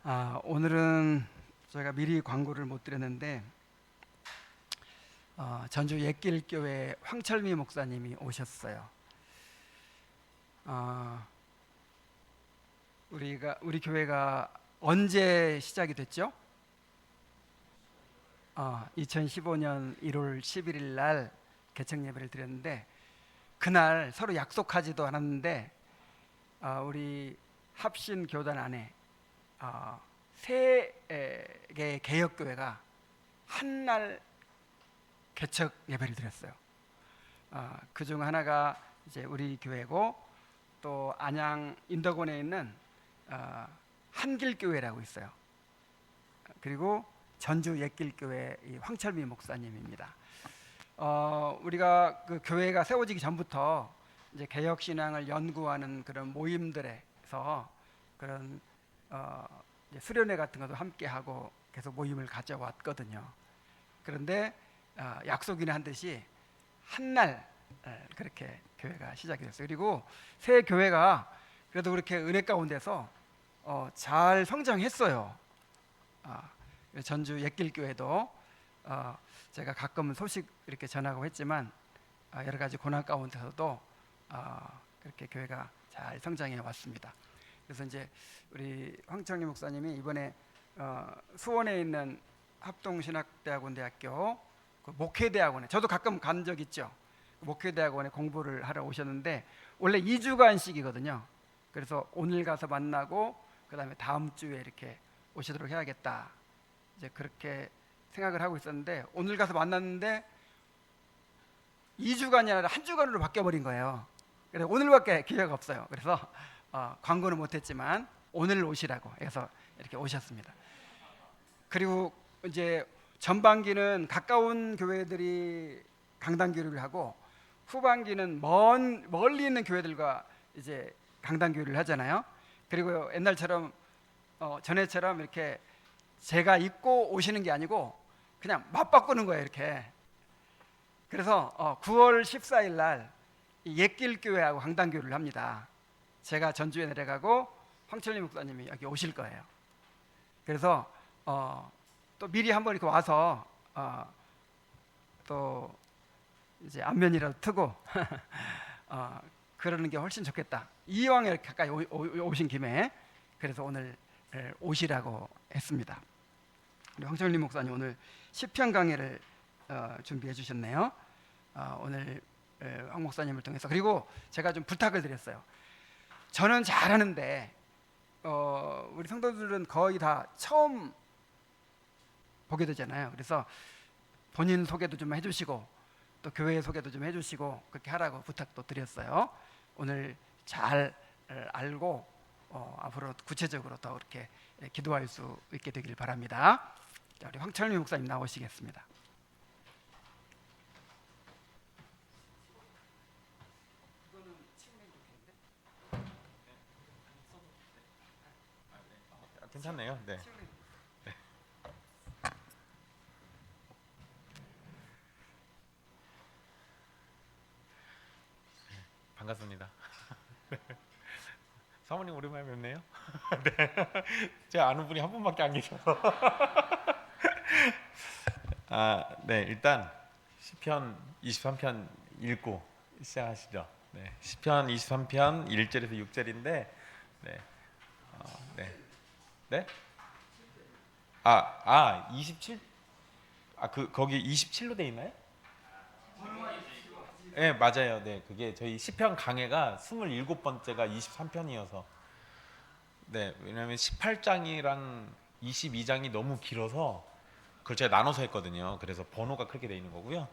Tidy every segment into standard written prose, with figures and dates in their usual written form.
오늘은 제가 미리 광고를 못 드렸는데 전주 옛길교회 황철미 목사님이 오셨어요. 우리 교회가 언제 시작이 됐죠? 2015년 1월 11일 날 개척 예배를 드렸는데 그날 서로 약속하지도 않았는데 우리 합신 교단 안에 세 개의 개혁교회가 한날 개척 예배를 드렸어요. 그 중 하나가 이제 우리 교회고, 또 안양 인덕원에 있는 한길교회라고 있어요. 그리고 전주 옛길교회 황철미 목사님입니다. 우리가 그 교회가 세워지기 전부터 이제 개혁 신앙을 연구하는 그런 모임들에서 그런 수련회 같은 것도 함께 하고 계속 모임을 가져왔거든요. 그런데 약속이나 한 듯이 한날 그렇게 교회가 시작이 됐어요. 그리고 새 교회가 그래도 그렇게 은혜 가운데서 잘 성장했어요. 전주 옛길교회도 제가 가끔은 소식 이렇게 전하고 했지만 여러 가지 고난 가운데서도 그렇게 교회가 잘 성장해 왔습니다. 그래서 이제 우리 황철미 목사님이 이번에 수원에 있는 합동신학대학원 대학교 그 목회대학원에, 저도 가끔 간 적 있죠. 목회대학원에 공부를 하러 오셨는데 원래 2주간씩이거든요. 그래서 오늘 가서 만나고 그 다음에 다음 주에 이렇게 오시도록 해야겠다, 이제 그렇게 생각을 하고 있었는데 오늘 가서 만났는데 2주간이 아니라 1주간으로 바뀌어버린 거예요. 그래서 오늘밖에 기회가 없어요. 그래서 광고는 못했지만 오늘 오시라고 해서 이렇게 오셨습니다. 그리고 이제 전반기는 가까운 교회들이 강단교류를 하고 후반기는 멀리 있는 교회들과 이제 강단교류를 하잖아요. 그리고 옛날처럼 전에처럼 이렇게 제가 입고 오시는 게 아니고 그냥 맞바꾸는 거예요, 이렇게. 그래서 9월 14일 날 옛길교회하고 강단교류를 합니다. 제가 전주에 내려가고 황철리 목사님이 여기 오실 거예요. 그래서 또 미리 한번 이렇게 와서 또 이제 안면이라도 트고 그러는 게 훨씬 좋겠다. 이왕 이렇게 가까이 오신 김에 그래서 오늘 오시라고 했습니다. 우리 황철리 목사님 오늘 시편 강해를 준비해 주셨네요. 오늘 황 목사님을 통해서. 그리고 제가 좀 부탁을 드렸어요. 저는 잘하는데 우리 성도들은 거의 다 처음 보게 되잖아요. 그래서 본인 소개도 좀 해주시고 또 교회 소개도 좀 해주시고 그렇게 하라고 부탁도 드렸어요. 오늘 잘 알고 앞으로 구체적으로 더 이렇게 기도할 수 있게 되길 바랍니다. 자, 우리 황철미 목사님 나오시겠습니다. 괜찮네요. 네. 반갑습니다. 사모님 오랜만에 뵙네요. 네. 제가 아는 분이 한 분밖에 안 계셔서. 네, 일단 시편 23편 읽고 시작하시죠. 네, 시편 23편 1절에서 6절인데, 네, 네, 네, 27, 거기 27로 돼 있나요? 네, 맞아요. 네, 그게 저희 시편 강해가 27번째가 23편이어서, 네, 왜냐면 18장이랑 22장이 너무 길어서 그걸 제가 나눠서 했거든요. 그래서 번호가 그렇게 돼 있는 거고요.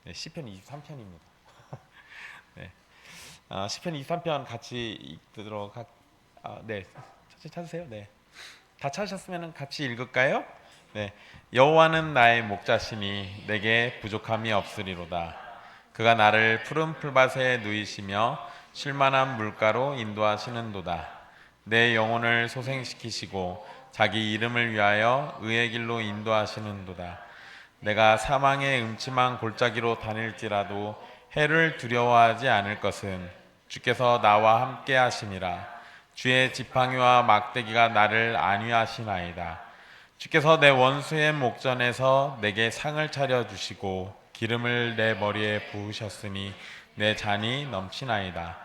네, 시편 23편입니다. 네, 시편 23편 같이 읽도록 네, 천천히 찾으세요. 네, 다 찾으셨으면 같이 읽을까요? 네, 여호와는 나의 목자시니 내게 부족함이 없으리로다. 그가 나를 푸른 풀밭에 누이시며 쉴만한 물가로 인도하시는도다. 내 영혼을 소생시키시고 자기 이름을 위하여 의의 길로 인도하시는도다. 내가 사망의 음침한 골짜기로 다닐지라도 해를 두려워하지 않을 것은 주께서 나와 함께 하심이라. 주의 지팡이와 막대기가 나를 안위하시나이다. 주께서 내 원수의 목전에서 내게 상을 차려주시고 기름을 내 머리에 부으셨으니 내 잔이 넘치나이다.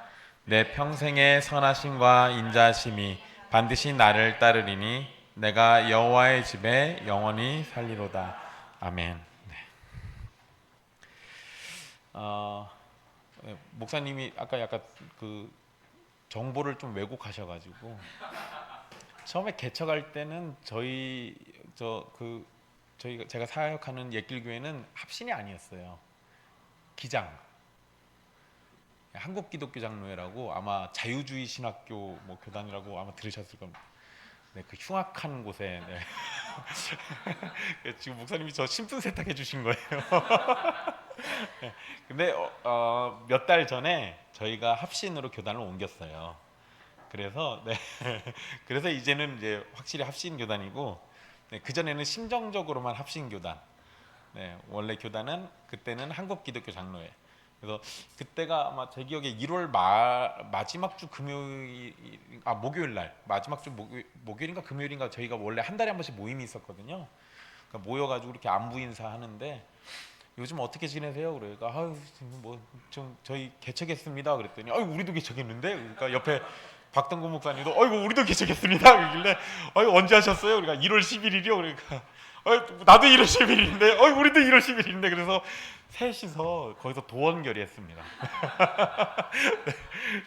내 평생의 선하심과 인자하심이 반드시 나를 따르리니 내가 여호와의 집에 영원히 살리로다. 아멘. 네. 목사님이 아까 약간 그 정보를 좀 왜곡하셔가지고 처음에 개척할 때는 제가 사역하는 옛길교회는 합신이 아니었어요. 기장, 한국기독교장로회라고 아마 자유주의 신학교 뭐 교단이라고 아마 들으셨을 겁니다. 네, 그 흉악한 곳에 네. 지금 목사님이 저 심분 세탁해 주신 거예요. 네, 근데 몇 달 전에 저희가 합신으로 교단을 옮겼어요. 그래서 네, 그래서 이제는 이제 확실히 합신 교단이고, 네, 그 전에는 심정적으로만 합신 교단. 네, 원래 교단은 그때는 한국기독교 장로회. 그래서 그때가 아마 제 기억에 1월 마지막 주 목요일 날 마지막 주 목요일인가 금요일인가 저희가 원래 한 달에 한 번씩 모임이 있었거든요. 그러니까 모여가지고 이렇게 안부 인사하는데 요즘 어떻게 지내세요? 그러니까 뭐좀 저희 개척했습니다. 그랬더니 우리도 개척했는데. 그러니까 옆에 박동구 목사님도 우리도 개척했습니다. 그러길래 언제 하셨어요? 그러니까 1월 11일이요. 그러니까 나도 1월 11일인데 우리도 1월 11일인데. 그래서 셋이서 거기서 도원 결의했습니다.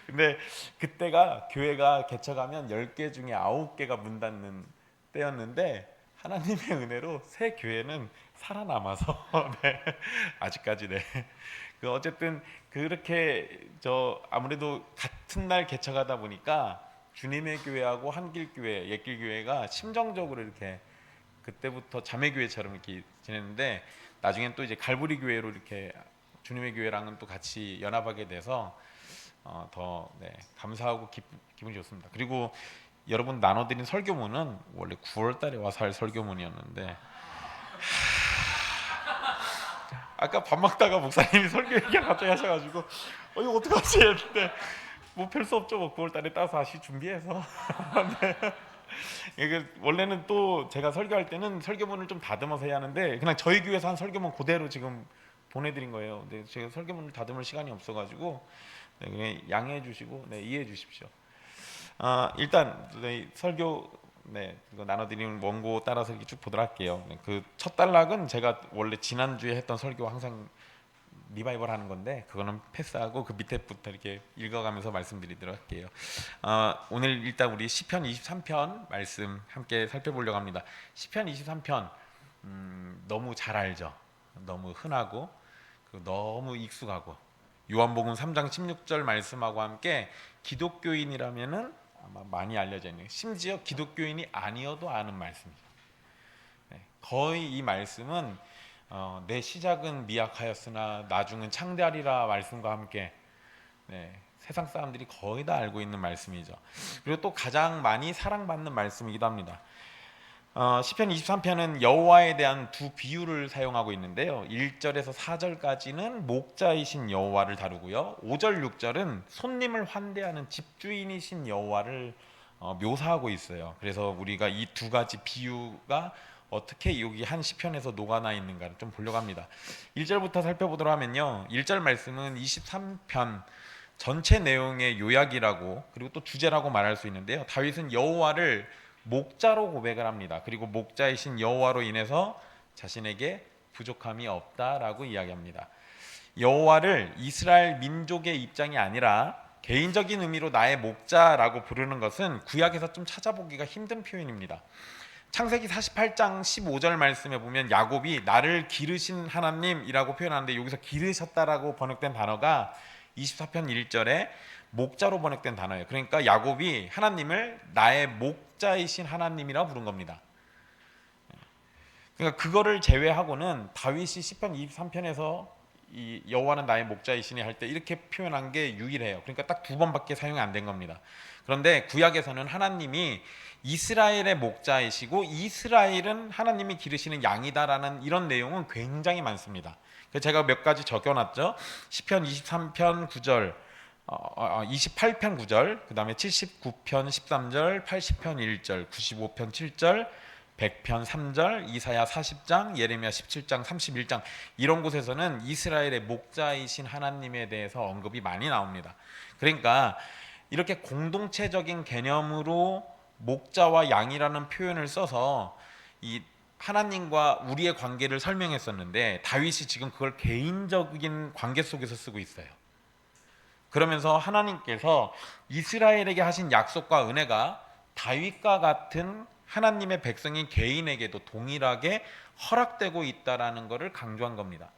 근데 그때가 교회가 개척하면 10개 중에 9개가 문 닫는 때였는데 하나님의 은혜로 새 교회는 살아남아서 네, 아직까지 네. 어쨌든 그렇게 아무래도 같은 날 개척하다 보니까 주님의 교회하고 한길교회, 옛길교회가 심정적으로 이렇게 그때부터 자매교회처럼 이렇게 지냈는데 나중엔 또 이제 갈보리 교회로 이렇게 주님의 교회랑은 또 같이 연합하게 돼서 더 네, 감사하고 기분이 좋습니다. 그리고 여러분 나눠드린 설교문은 원래 9월달에 와서 할 설교문이었는데 아까 밥 먹다가 목사님이 설교 얘기 갑자기 하셔가지고 이거 어떡하지 했는데 뭐 별 수 없죠. 뭐 9월달에 따서 다시 준비해서 네. 원래는 또 제가 설교할 때는 설교문을 좀 다듬어서 해야 하는데 그냥 저희 교회에서 한 설교문 그대로 지금 보내드린 거예요. 근데 제가 설교문을 다듬을 시간이 없어가지고 네, 그냥 양해해 주시고 네, 이해해 주십시오. 일단 네, 설교 이거 나눠드리는 원고 따라서 이렇게 쭉 보도록 할게요. 그 첫 단락은 제가 원래 지난주에 했던 설교 항상 리바이벌 하는 건데 그거는 패스하고 그 밑에부터 이렇게 읽어가면서 말씀드리도록 할게요. 오늘 일단 우리 시편 23편 말씀 함께 살펴보려고 합니다. 시편 23편 너무 잘 알죠. 너무 흔하고 너무 익숙하고 요한복음 3장 16절 말씀하고 함께 기독교인이라면은 아마 많이 알려져 있는, 심지어 기독교인이 아니어도 아는 말씀이죠. 네, 거의 이 말씀은 내 시작은 미약하였으나 나중은 창대하리라 말씀과 함께 네, 세상 사람들이 거의 다 알고 있는 말씀이죠. 그리고 또 가장 많이 사랑받는 말씀이기도 합니다. 시편 23편은 여호와에 대한 두 비유를 사용하고 있는데요. 1절에서 4절까지는 목자이신 여호와를 다루고요. 5절 6절은 손님을 환대하는 집주인이신 여호와를 묘사하고 있어요. 그래서 우리가 이 두 가지 비유가 어떻게 여기 한 시편에서 녹아나 있는가를 좀 보려고 합니다. 1절부터 살펴보도록 하면요. 1절 말씀은 23편 전체 내용의 요약이라고 그리고 또 주제라고 말할 수 있는데요. 다윗은 여호와를 목자로 고백을 합니다. 그리고 목자이신 여호와로 인해서 자신에게 부족함이 없다라고 이야기합니다. 여호와를 이스라엘 민족의 입장이 아니라 개인적인 의미로 나의 목자라고 부르는 것은 구약에서 좀 찾아보기가 힘든 표현입니다. 창세기 48장 15절 말씀에 보면 야곱이 나를 기르신 하나님이라고 표현하는데 여기서 기르셨다라고 번역된 단어가 24편 1절에 목자로 번역된 단어예요. 그러니까 야곱이 하나님을 나의 목자이신 하나님이라 부른 겁니다. 그러니까 그거를 제외하고는 다윗이 시편 23편에서 이 여호와는 나의 목자이시니 할 때 이렇게 표현한 게 유일해요. 그러니까 딱 2번밖에 사용이 안 된 겁니다. 그런데 구약에서는 하나님이 이스라엘의 목자이시고 이스라엘은 하나님이 기르시는 양이다라는 이런 내용은 굉장히 많습니다. 그래서 제가 몇 가지 적어놨죠. 시편 23편 9절 28편 9절, 그 다음에 79편 13절, 80편 1절, 95편 7절, 100편 3절, 이사야 40장, 예레미야 17장, 31장 이런 곳에서는 이스라엘의 목자이신 하나님에 대해서 언급이 많이 나옵니다. 그러니까 이렇게 공동체적인 개념으로 목자와 양이라는 표현을 써서 이 하나님과 우리의 관계를 설명했었는데 다윗이 지금 그걸 개인적인 관계 속에서 쓰고 있어요. 그러면서 하나님께서 이스라엘에게 하신 약속과 은혜가 다윗과 같은 하나님의 백성인 개인에게도 동일하게 허락되고 있다라는 것을 강조한 겁니다.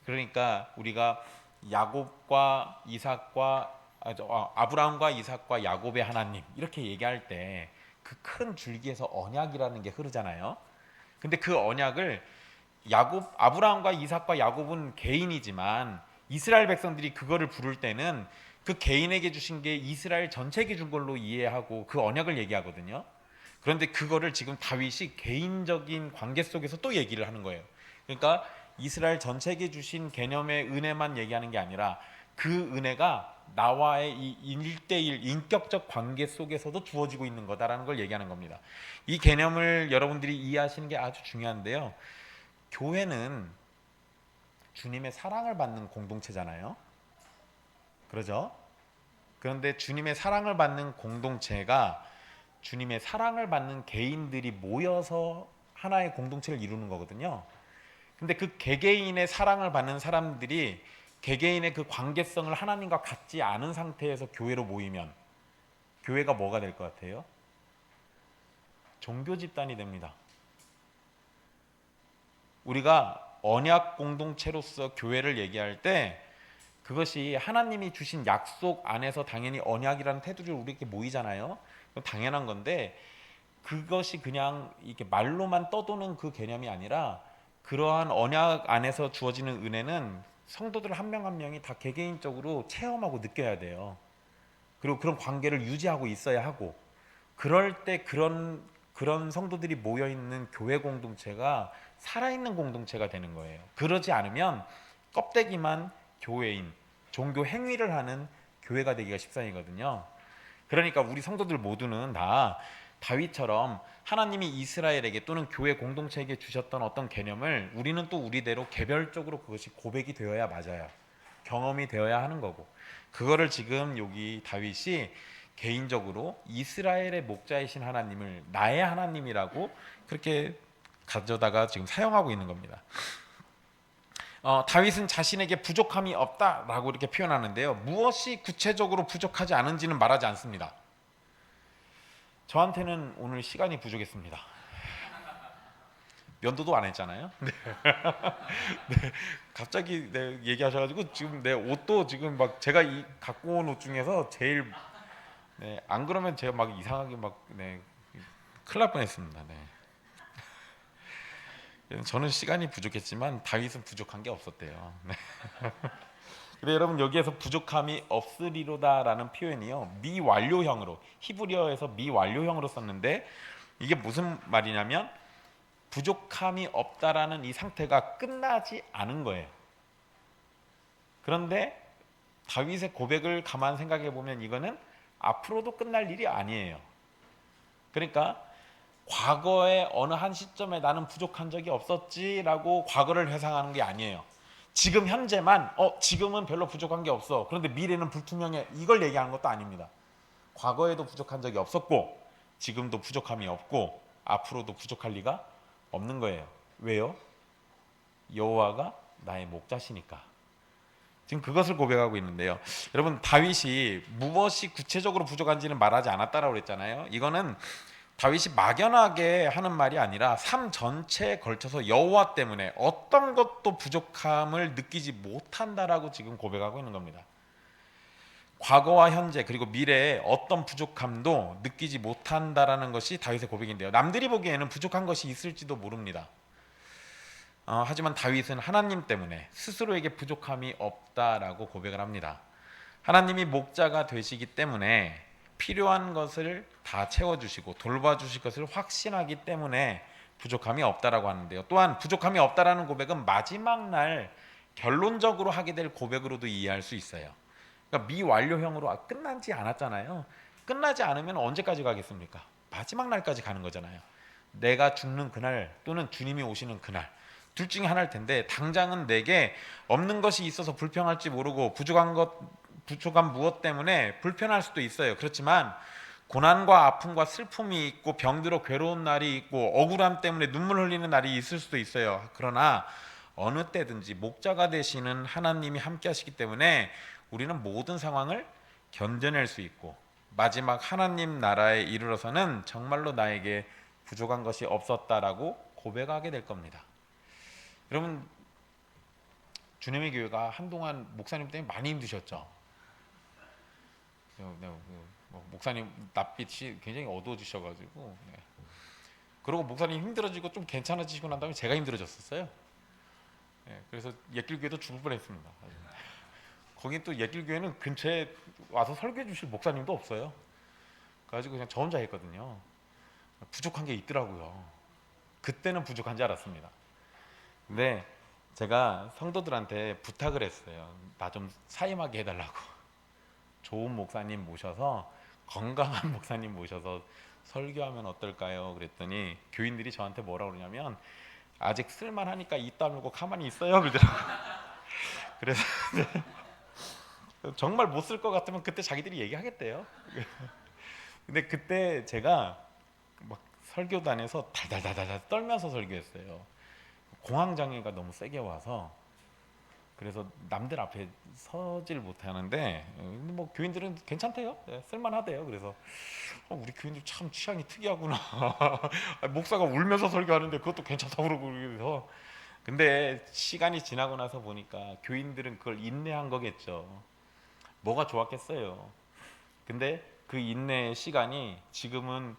그러니까 우리가 야곱과 이삭과 아브라함과 이삭과 야곱의 하나님 이렇게 얘기할 때 그 큰 줄기에서 언약이라는 게 흐르잖아요. 근데 그 언약을 아브라함과 이삭과 야곱은 개인이지만 이스라엘 백성들이 그거를 부를 때는 그 개인에게 주신 게 이스라엘 전체에게 준 걸로 이해하고 그 언약을 얘기하거든요. 그런데 그거를 지금 다윗이 개인적인 관계 속에서 또 얘기를 하는 거예요. 그러니까 이스라엘 전체에게 주신 개념의 은혜만 얘기하는 게 아니라 그 은혜가 나와의 이 1대1 인격적 관계 속에서도 주어지고 있는 거다라는 걸 얘기하는 겁니다. 이 개념을 여러분들이 이해하시는 게 아주 중요한데요. 교회는 주님의 사랑을 받는 공동체잖아요. 그러죠? 그런데 주님의 사랑을 받는 공동체가 주님의 사랑을 받는 개인들이 모여서 하나의 공동체를 이루는 거거든요. 근데 그 개개인의 사랑을 받는 사람들이 개개인의 그 관계성을 하나님과 갖지 않은 상태에서 교회로 모이면 교회가 뭐가 될 것 같아요? 종교 집단이 됩니다. 우리가 언약 공동체로서 교회를 얘기할 때 그것이 하나님이 주신 약속 안에서 당연히 언약이라는 테두리로 우리에게 모이잖아요. 그건 당연한 건데 그것이 그냥 이렇게 말로만 떠도는 그 개념이 아니라 그러한 언약 안에서 주어지는 은혜는 성도들 한 명 한 명이 다 개개인적으로 체험하고 느껴야 돼요. 그리고 그런 관계를 유지하고 있어야 하고 그럴 때 그런 성도들이 모여 있는 교회 공동체가 살아있는 공동체가 되는 거예요. 그러지 않으면 껍데기만 교회인, 종교 행위를 하는 교회가 되기가 십상이거든요. 그러니까 우리 성도들 모두는 다 다윗처럼 하나님이 이스라엘에게 또는 교회 공동체에게 주셨던 어떤 개념을 우리는 또 우리대로 개별적으로 그것이 고백이 되어야 맞아요. 경험이 되어야 하는 거고 그거를 지금 여기 다윗이 개인적으로 이스라엘의 목자이신 하나님을 나의 하나님이라고 그렇게 가져다가 지금 사용하고 있는 겁니다. 다윗은 자신에게 부족함이 없다라고 이렇게 표현하는데요. 무엇이 구체적으로 부족하지 않은지는 말하지 않습니다. 저한테는 오늘 시간이 부족했습니다. 면도도 안 했잖아요. 네. 네. 갑자기 얘기하셔가지고 지금 내 옷도 지금 막 제가 갖고 온 옷 중에서 제일 안 그러면 제가 막 이상하게 큰일 날 뻔했습니다. 저는 시간이 부족했지만 다윗은 부족한 게 없었대요. 네. 근데 여러분 여기에서 부족함이 없으리로다라는 표현이요 미완료형으로 히브리어에서 미완료형으로 썼는데 이게 무슨 말이냐면 부족함이 없다라는 이 상태가 끝나지 않은 거예요. 그런데 다윗의 고백을 가만 생각해 보면 이거는 앞으로도 끝날 일이 아니에요. 그러니까 과거에 어느 한 시점에 나는 부족한 적이 없었지라고 과거를 회상하는 게 아니에요. 지금 현재만 지금은 별로 부족한 게 없어. 그런데 미래는 불투명해. 이걸 얘기하는 것도 아닙니다. 과거에도 부족한 적이 없었고 지금도 부족함이 없고 앞으로도 부족할 리가 없는 거예요. 왜요? 여호와가 나의 목자시니까. 지금 그것을 고백하고 있는데요. 여러분 다윗이 무엇이 구체적으로 부족한지는 말하지 않았다라고 그랬잖아요. 이거는 다윗이 막연하게 하는 말이 아니라 삶 전체에 걸쳐서 여호와 때문에 어떤 것도 부족함을 느끼지 못한다라고 지금 고백하고 있는 겁니다. 과거와 현재 그리고 미래에 어떤 부족함도 느끼지 못한다라는 것이 다윗의 고백인데요. 남들이 보기에는 부족한 것이 있을지도 모릅니다. 하지만 다윗은 하나님 때문에 스스로에게 부족함이 없다라고 고백을 합니다. 하나님이 목자가 되시기 때문에 필요한 것을 다 채워주시고 돌봐주실 것을 확신하기 때문에 부족함이 없다라고 하는데요. 또한 부족함이 없다라는 고백은 마지막 날 결론적으로 하게 될 고백으로도 이해할 수 있어요. 그러니까 미완료형으로 끝나지 않았잖아요. 끝나지 않으면 언제까지 가겠습니까? 마지막 날까지 가는 거잖아요. 내가 죽는 그날 또는 주님이 오시는 그날 둘 중에 하나일 텐데, 당장은 내게 없는 것이 있어서 불평할지 모르고 부족한 무엇 때문에 불편할 수도 있어요. 그렇지만 고난과 아픔과 슬픔이 있고 병들어 괴로운 날이 있고 억울함 때문에 눈물 흘리는 날이 있을 수도 있어요. 그러나 어느 때든지 목자가 되시는 하나님이 함께 하시기 때문에 우리는 모든 상황을 견뎌낼 수 있고 마지막 하나님 나라에 이르러서는 정말로 나에게 부족한 것이 없었다라고 고백하게 될 겁니다. 여러분, 주님의 교회가 한동안 목사님 때문에 많이 힘드셨죠? 목사님 낯빛이 굉장히 어두워지셔가지고, 네. 그리고 목사님 힘들어지고 좀 괜찮아지시고 난 다음에 제가 힘들어졌었어요. 네, 그래서 옛길교회도 죽을 뻔했습니다. 거기 또 옛길교회는 근처에 와서 설교해 주실 목사님도 없어요. 그래가지고 그냥 저 혼자 했거든요. 부족한 게 있더라고요. 그때는 부족한 줄 알았습니다. 근데 제가 성도들한테 부탁을 했어요. 나 좀 사임하게 해달라고. 좋은 목사님 모셔서, 건강한 목사님 모셔서 설교하면 어떨까요? 그랬더니 교인들이 저한테 뭐라 그러냐면, 아직 쓸만하니까 입 다물고 가만히 있어요 그러더라고요. 그래서 정말 못 쓸 것 같으면 그때 자기들이 얘기하겠대요. 근데 그때 제가 막 설교단에서 달달달달 떨면서 설교했어요. 공황장애가 너무 세게 와서. 그래서 남들 앞에 서질 못하는데, 뭐 교인들은 괜찮대요. 네, 쓸만하대요. 그래서 우리 교인들 참 취향이 특이하구나. 목사가 울면서 설교하는데 그것도 괜찮다고 그러고. 그래서 근데 시간이 지나고 나서 보니까 교인들은 그걸 인내한 거겠죠. 뭐가 좋았겠어요. 근데 그 인내의 시간이 지금은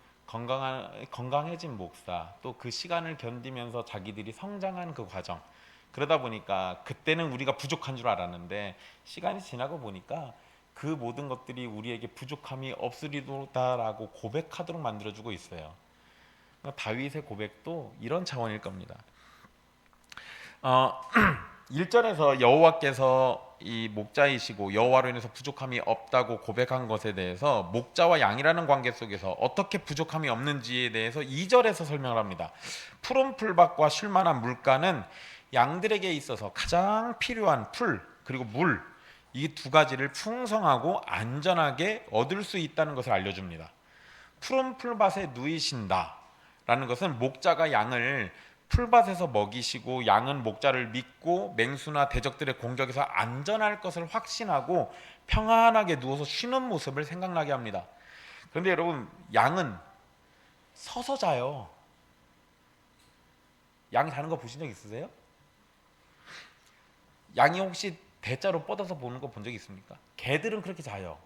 건강해진 목사, 또 그 시간을 견디면서 자기들이 성장한 그 과정, 그러다 보니까 그때는 우리가 부족한 줄 알았는데 시간이 지나고 보니까 그 모든 것들이 우리에게 부족함이 없으리로다라고 고백하도록 만들어주고 있어요. 그러니까 다윗의 고백도 이런 차원일 겁니다. 1절에서 여호와께서 이 목자이시고 여호와로 인해서 부족함이 없다고 고백한 것에 대해서 목자와 양이라는 관계 속에서 어떻게 부족함이 없는지에 대해서 2절에서 설명을 합니다. 푸른 풀밭과 쉴만한 물가는 양들에게 있어서 가장 필요한 풀 그리고 물, 이 두 가지를 풍성하고 안전하게 얻을 수 있다는 것을 알려줍니다. 푸른 풀밭에 누이신다 라는 것은 목자가 양을 풀밭에서 먹이시고 양은 목자를 믿고 맹수나 대적들의 공격에서 안전할 것을 확신하고 평안하게 누워서 쉬는 모습을 생각나게 합니다. 그런데 여러분, 양은 서서 자요. 양이 자는 거 보신 적 있으세요? 양이 혹시 대자로 뻗어서 보는 거 본 적 있습니까? 개들은 그렇게 자요.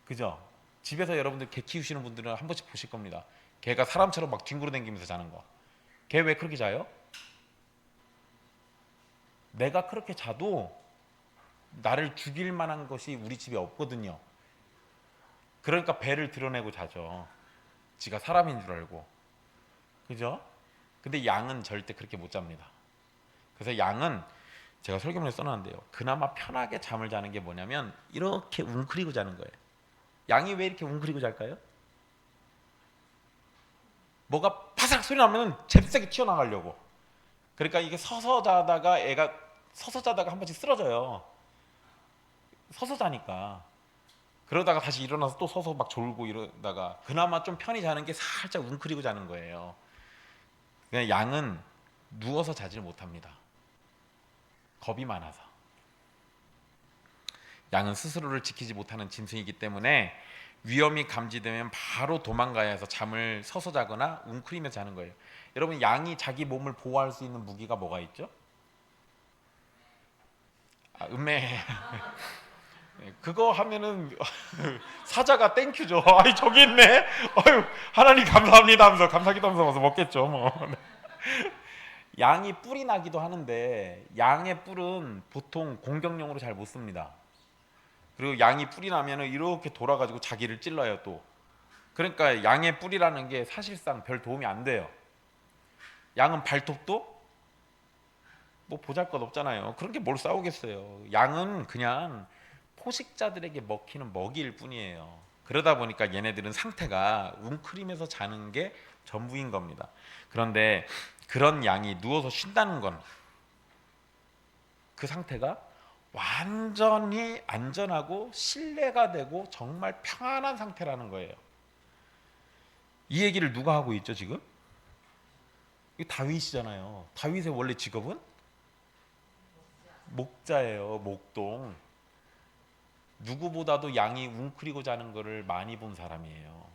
그죠? 집에서 여러분들 개 키우시는 분들은 한 번씩 보실 겁니다. 개가 사람처럼 막 뒹굴어 다니면서 자는 거. 개 왜 그렇게 자요? 내가 그렇게 자도 나를 죽일 만한 것이 우리 집에 없거든요. 그러니까 배를 드러내고 자죠. 지가 사람인 줄 알고. 그죠? 근데 양은 절대 그렇게 못 잡니다. 그래서 양은 제가 설교문에 써놨는데요. 그나마 편하게 잠을 자는 게 뭐냐면 이렇게 웅크리고 자는 거예요. 양이 왜 이렇게 웅크리고 잘까요? 뭐가 파삭 소리 나면 잽싸게 튀어나가려고. 그러니까 이게 서서 자다가 애가 서서 자다가 한 번씩 쓰러져요. 서서 자니까. 그러다가 다시 일어나서 또 서서 막 졸고 이러다가 그나마 좀 편히 자는 게 살짝 웅크리고 자는 거예요. 그냥 양은 누워서 자질 못합니다. 겁이 많아서. 양은 스스로를 지키지 못하는 짐승이기 때문에 위험이 감지되면 바로 도망가야 해서 잠을 서서 자거나 웅크리며 자는 거예요. 여러분, 양이 자기 몸을 보호할 수 있는 무기가 뭐가 있죠? 음메. 그거 하면은 사자가 땡큐죠. 아이 저기 있네. 어휴, 하나님 감사합니다 하면서 감사기도 하면서 와서 먹겠죠 뭐. 양이 뿔이 나기도 하는데 양의 뿔은 보통 공격용으로 잘 못 씁니다. 그리고 양이 뿔이 나면은 이렇게 돌아가지고 자기를 찔러요 또. 그러니까 양의 뿔이라는 게 사실상 별 도움이 안 돼요. 양은 발톱도 뭐 보잘것 없잖아요. 그런 게 뭘 싸우겠어요. 양은 그냥 포식자들에게 먹히는 먹이일 뿐이에요. 그러다 보니까 얘네들은 상태가 웅크리면서 자는 게 전부인 겁니다. 그런데 그런 양이 누워서 쉰다는 건 그 상태가 완전히 안전하고 신뢰가 되고 정말 평안한 상태라는 거예요. 이 얘기를 누가 하고 있죠 지금? 이 다윗이잖아요. 다윗의 원래 직업은 목자예요. 목동. 누구보다도 양이 웅크리고 자는 것을 많이 본 사람이에요.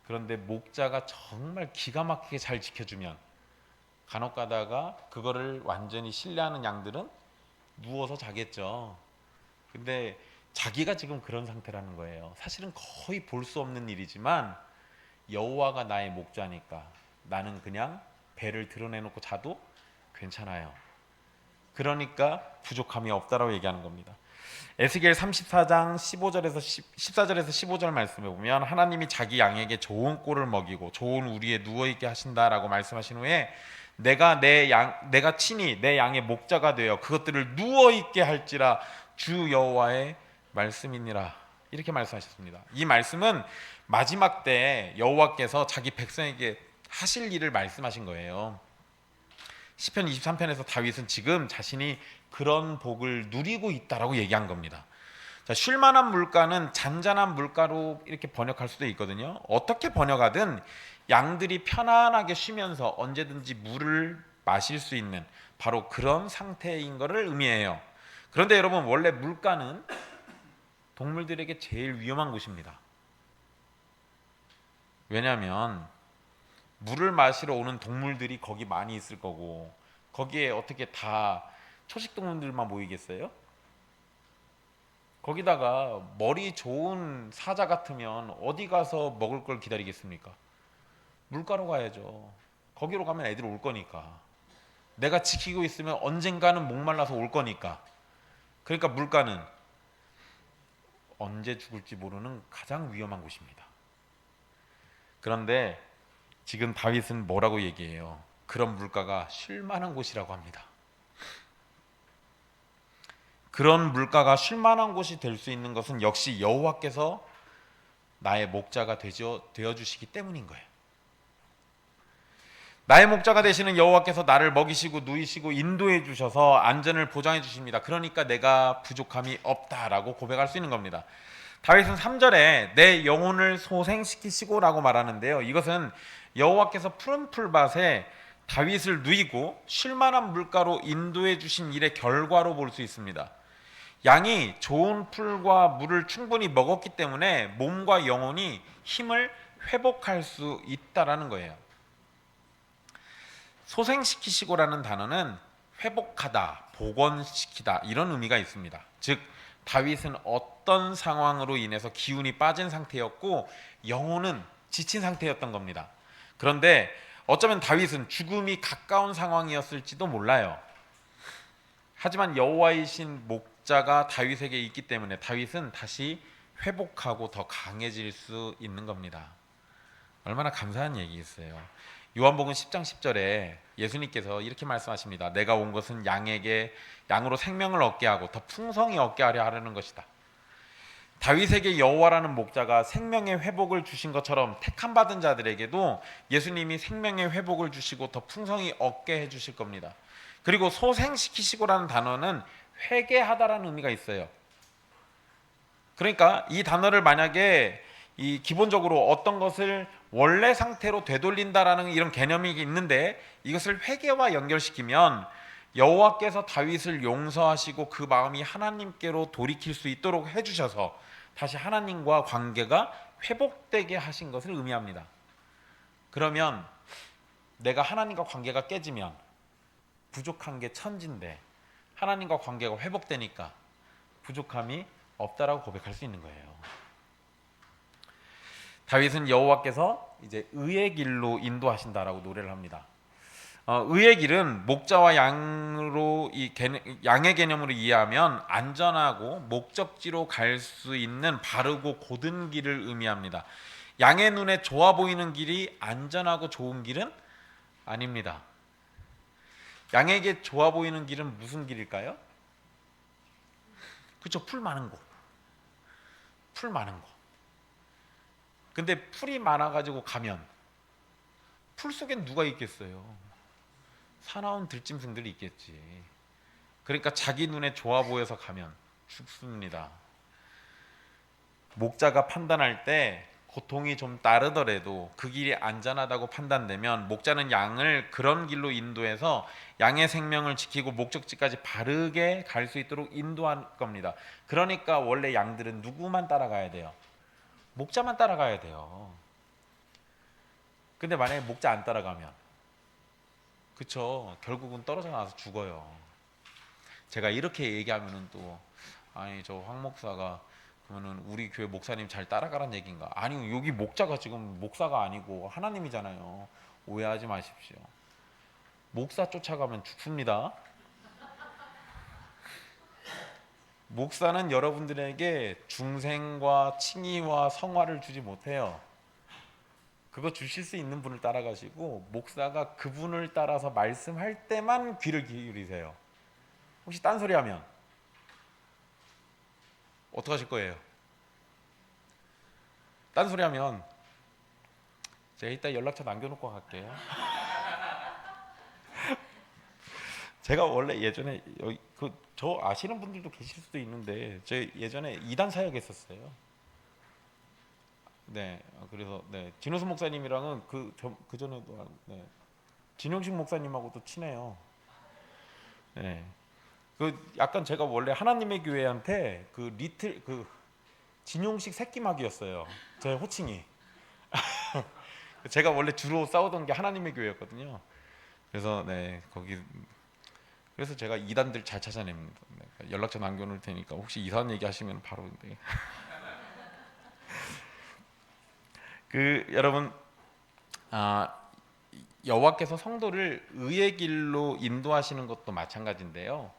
그런데 목자가 정말 기가 막히게 잘 지켜주면 간혹 가다가 그거를 완전히 신뢰하는 양들은 누워서 자겠죠. 근데 자기가 지금 그런 상태라는 거예요. 사실은 거의 볼 수 없는 일이지만 여호와가 나의 목자니까 나는 그냥 배를 드러내놓고 자도 괜찮아요. 그러니까 부족함이 없다라고 얘기하는 겁니다. 에스겔 34장 15절에서 14절에서 15절 말씀에 보면 하나님이 자기 양에게 좋은 꼴을 먹이고 좋은 우리에 누워 있게 하신다라고 말씀하신 후에 내가 친히 내 양의 목자가 되어 그것들을 누워 있게 할지라 주 여호와의 말씀이니라 이렇게 말씀하셨습니다. 이 말씀은 마지막 때 여호와께서 자기 백성에게 하실 일을 말씀하신 거예요. 시편 23편에서 다윗은 지금 자신이 그런 복을 누리고 있다라고 얘기한 겁니다. 자, 쉴만한 물가는 잔잔한 물가로 이렇게 번역할 수도 있거든요. 어떻게 번역하든 양들이 편안하게 쉬면서 언제든지 물을 마실 수 있는 바로 그런 상태인 것을 의미해요. 그런데 여러분 원래 물가는 동물들에게 제일 위험한 곳입니다. 왜냐하면 물을 마시러 오는 동물들이 거기 많이 있을 거고 거기에 어떻게 다 초식동물들만 모이겠어요? 거기다가 머리 좋은 사자 같으면 어디 가서 먹을 걸 기다리겠습니까? 물가로 가야죠. 거기로 가면 애들이 올 거니까. 내가 지키고 있으면 언젠가는 목말라서 올 거니까. 그러니까 물가는 언제 죽을지 모르는 가장 위험한 곳입니다. 그런데 지금 다윗은 뭐라고 얘기해요? 그런 물가가 쉴만한 곳이라고 합니다. 그런 물가가 쉴만한 곳이 될 수 있는 것은 역시 여호와께서 나의 목자가 되어 주시기 때문인 거예요. 나의 목자가 되시는 여호와께서 나를 먹이시고 누이시고 인도해 주셔서 안전을 보장해 주십니다. 그러니까 내가 부족함이 없다라고 고백할 수 있는 겁니다. 다윗은 3절에 내 영혼을 소생시키시고라고 말하는데요. 이것은 여호와께서 푸른 풀밭에 다윗을 누이고 쉴만한 물가로 인도해 주신 일의 결과로 볼 수 있습니다. 양이 좋은 풀과 물을 충분히 먹었기 때문에 몸과 영혼이 힘을 회복할 수 있다라는 거예요. 소생시키시고라는 단어는 회복하다, 복원시키다 이런 의미가 있습니다. 즉 다윗은 어떤 상황으로 인해서 기운이 빠진 상태였고 영혼은 지친 상태였던 겁니다. 그런데 어쩌면 다윗은 죽음이 가까운 상황이었을지도 몰라요. 하지만 여호와이신 목자가 다윗에게 있기 때문에 다윗은 다시 회복하고 더 강해질 수 있는 겁니다. 얼마나 감사한 얘기겠어요. 요한복음 10장 10절에 예수님께서 이렇게 말씀하십니다. 내가 온 것은 양으로 생명을 얻게 하고 더 풍성히 얻게 하려 하려는 것이다. 다윗에게 여호와라는 목자가 생명의 회복을 주신 것처럼 택함 받은 자들에게도 예수님이 생명의 회복을 주시고 더 풍성히 얻게 해주실 겁니다. 그리고 소생시키시고라는 단어는 회개하다라는 의미가 있어요. 그러니까 이 단어를 만약에 기본적으로 어떤 것을 원래 상태로 되돌린다라는 이런 개념이 있는데 이것을 회개와 연결시키면 여호와께서 다윗을 용서하시고 그 마음이 하나님께로 돌이킬 수 있도록 해주셔서 다시 하나님과 관계가 회복되게 하신 것을 의미합니다. 그러면 내가 하나님과 관계가 깨지면 부족한 게 천진데 하나님과 관계가 회복되니까 부족함이 없다라고 고백할 수 있는 거예요. 다윗은 여호와께서 이제 의의 길로 인도하신다라고 노래를 합니다. 의의 길은 목자와 양의 개념으로 이해하면 안전하고 목적지로 갈 수 있는 바르고 곧은 길을 의미합니다. 양의 눈에 좋아 보이는 길이 안전하고 좋은 길은 아닙니다. 양에게 좋아 보이는 길은 무슨 길일까요? 그쵸? 풀 많은 곳. 풀 많은 곳. 근데 풀이 많아가지고 가면 풀 속엔 누가 있겠어요? 사나운 들짐승들이 있겠지. 그러니까 자기 눈에 좋아 보여서 가면 죽습니다. 목자가 판단할 때 고통이 좀 따르더라도 그 길이 안전하다고 판단되면 목자는 양을 그런 길로 인도해서 양의 생명을 지키고 목적지까지 바르게 갈 수 있도록 인도할 겁니다. 그러니까 원래 양들은 누구만 따라가야 돼요? 목자만 따라가야 돼요. 근데 만약에 목자 안 따라가면 그쵸, 결국은 떨어져 나와서 죽어요. 제가 이렇게 얘기하면은 또 아니 저 황 목사가 그러면은 우리 교회 목사님 잘 따라가란 얘기인가? 아니 여기 목자가 지금 목사가 아니고 하나님이잖아요. 오해하지 마십시오. 목사 쫓아가면 죽습니다. 목사는 여러분들에게 중생과 칭의와 성화를 주지 못해요. 그거 주실 수 있는 분을 따라가시고 목사가 그분을 따라서 말씀할 때만 귀를 기울이세요. 혹시 딴소리 하면 어떡하실 거예요? 딴소리 하면 제가 이따 연락처 남겨놓고 갈게요. 제가 원래 예전에 저 아시는 분들도 계실 수도 있는데 제 예전에 이단 사역했었어요. 네, 그래서 네 진호수 목사님이랑은 그 전에도 네, 진영식 목사님하고도 친해요. 네, 그 약간 제가 원래 하나님의 교회한테 그 진용식 새끼마귀였어요. 제 호칭이. 제가 원래 주로 싸우던 게 하나님의 교회였거든요. 그래서 네 거기 그래서 제가 이단들 잘 찾아냅니다. 네, 연락처 남겨놓을 테니까 혹시 이상 얘기하시면 바로 네. 여러분 여호와께서 성도를 의의 길로 인도하시는 것도 마찬가지인데요.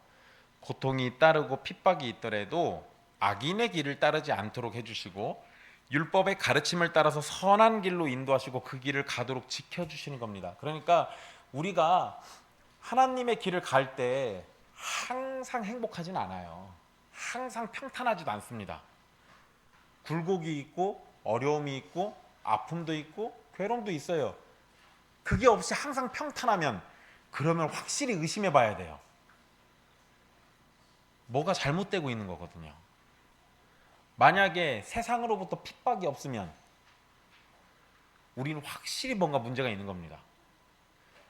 고통이 따르고 핍박이 있더라도 악인의 길을 따르지 않도록 해주시고 율법의 가르침을 따라서 선한 길로 인도하시고 그 길을 가도록 지켜주시는 겁니다. 그러니까 우리가 하나님의 길을 갈 때 항상 행복하진 않아요. 항상 평탄하지도 않습니다. 굴곡이 있고 어려움이 있고 아픔도 있고 괴로움도 있어요. 그게 없이 항상 평탄하면 그러면 확실히 의심해 봐야 돼요. 뭐가 잘못되고 있는 거거든요. 만약에 세상으로부터 핍박이 없으면 우리는 확실히 뭔가 문제가 있는 겁니다.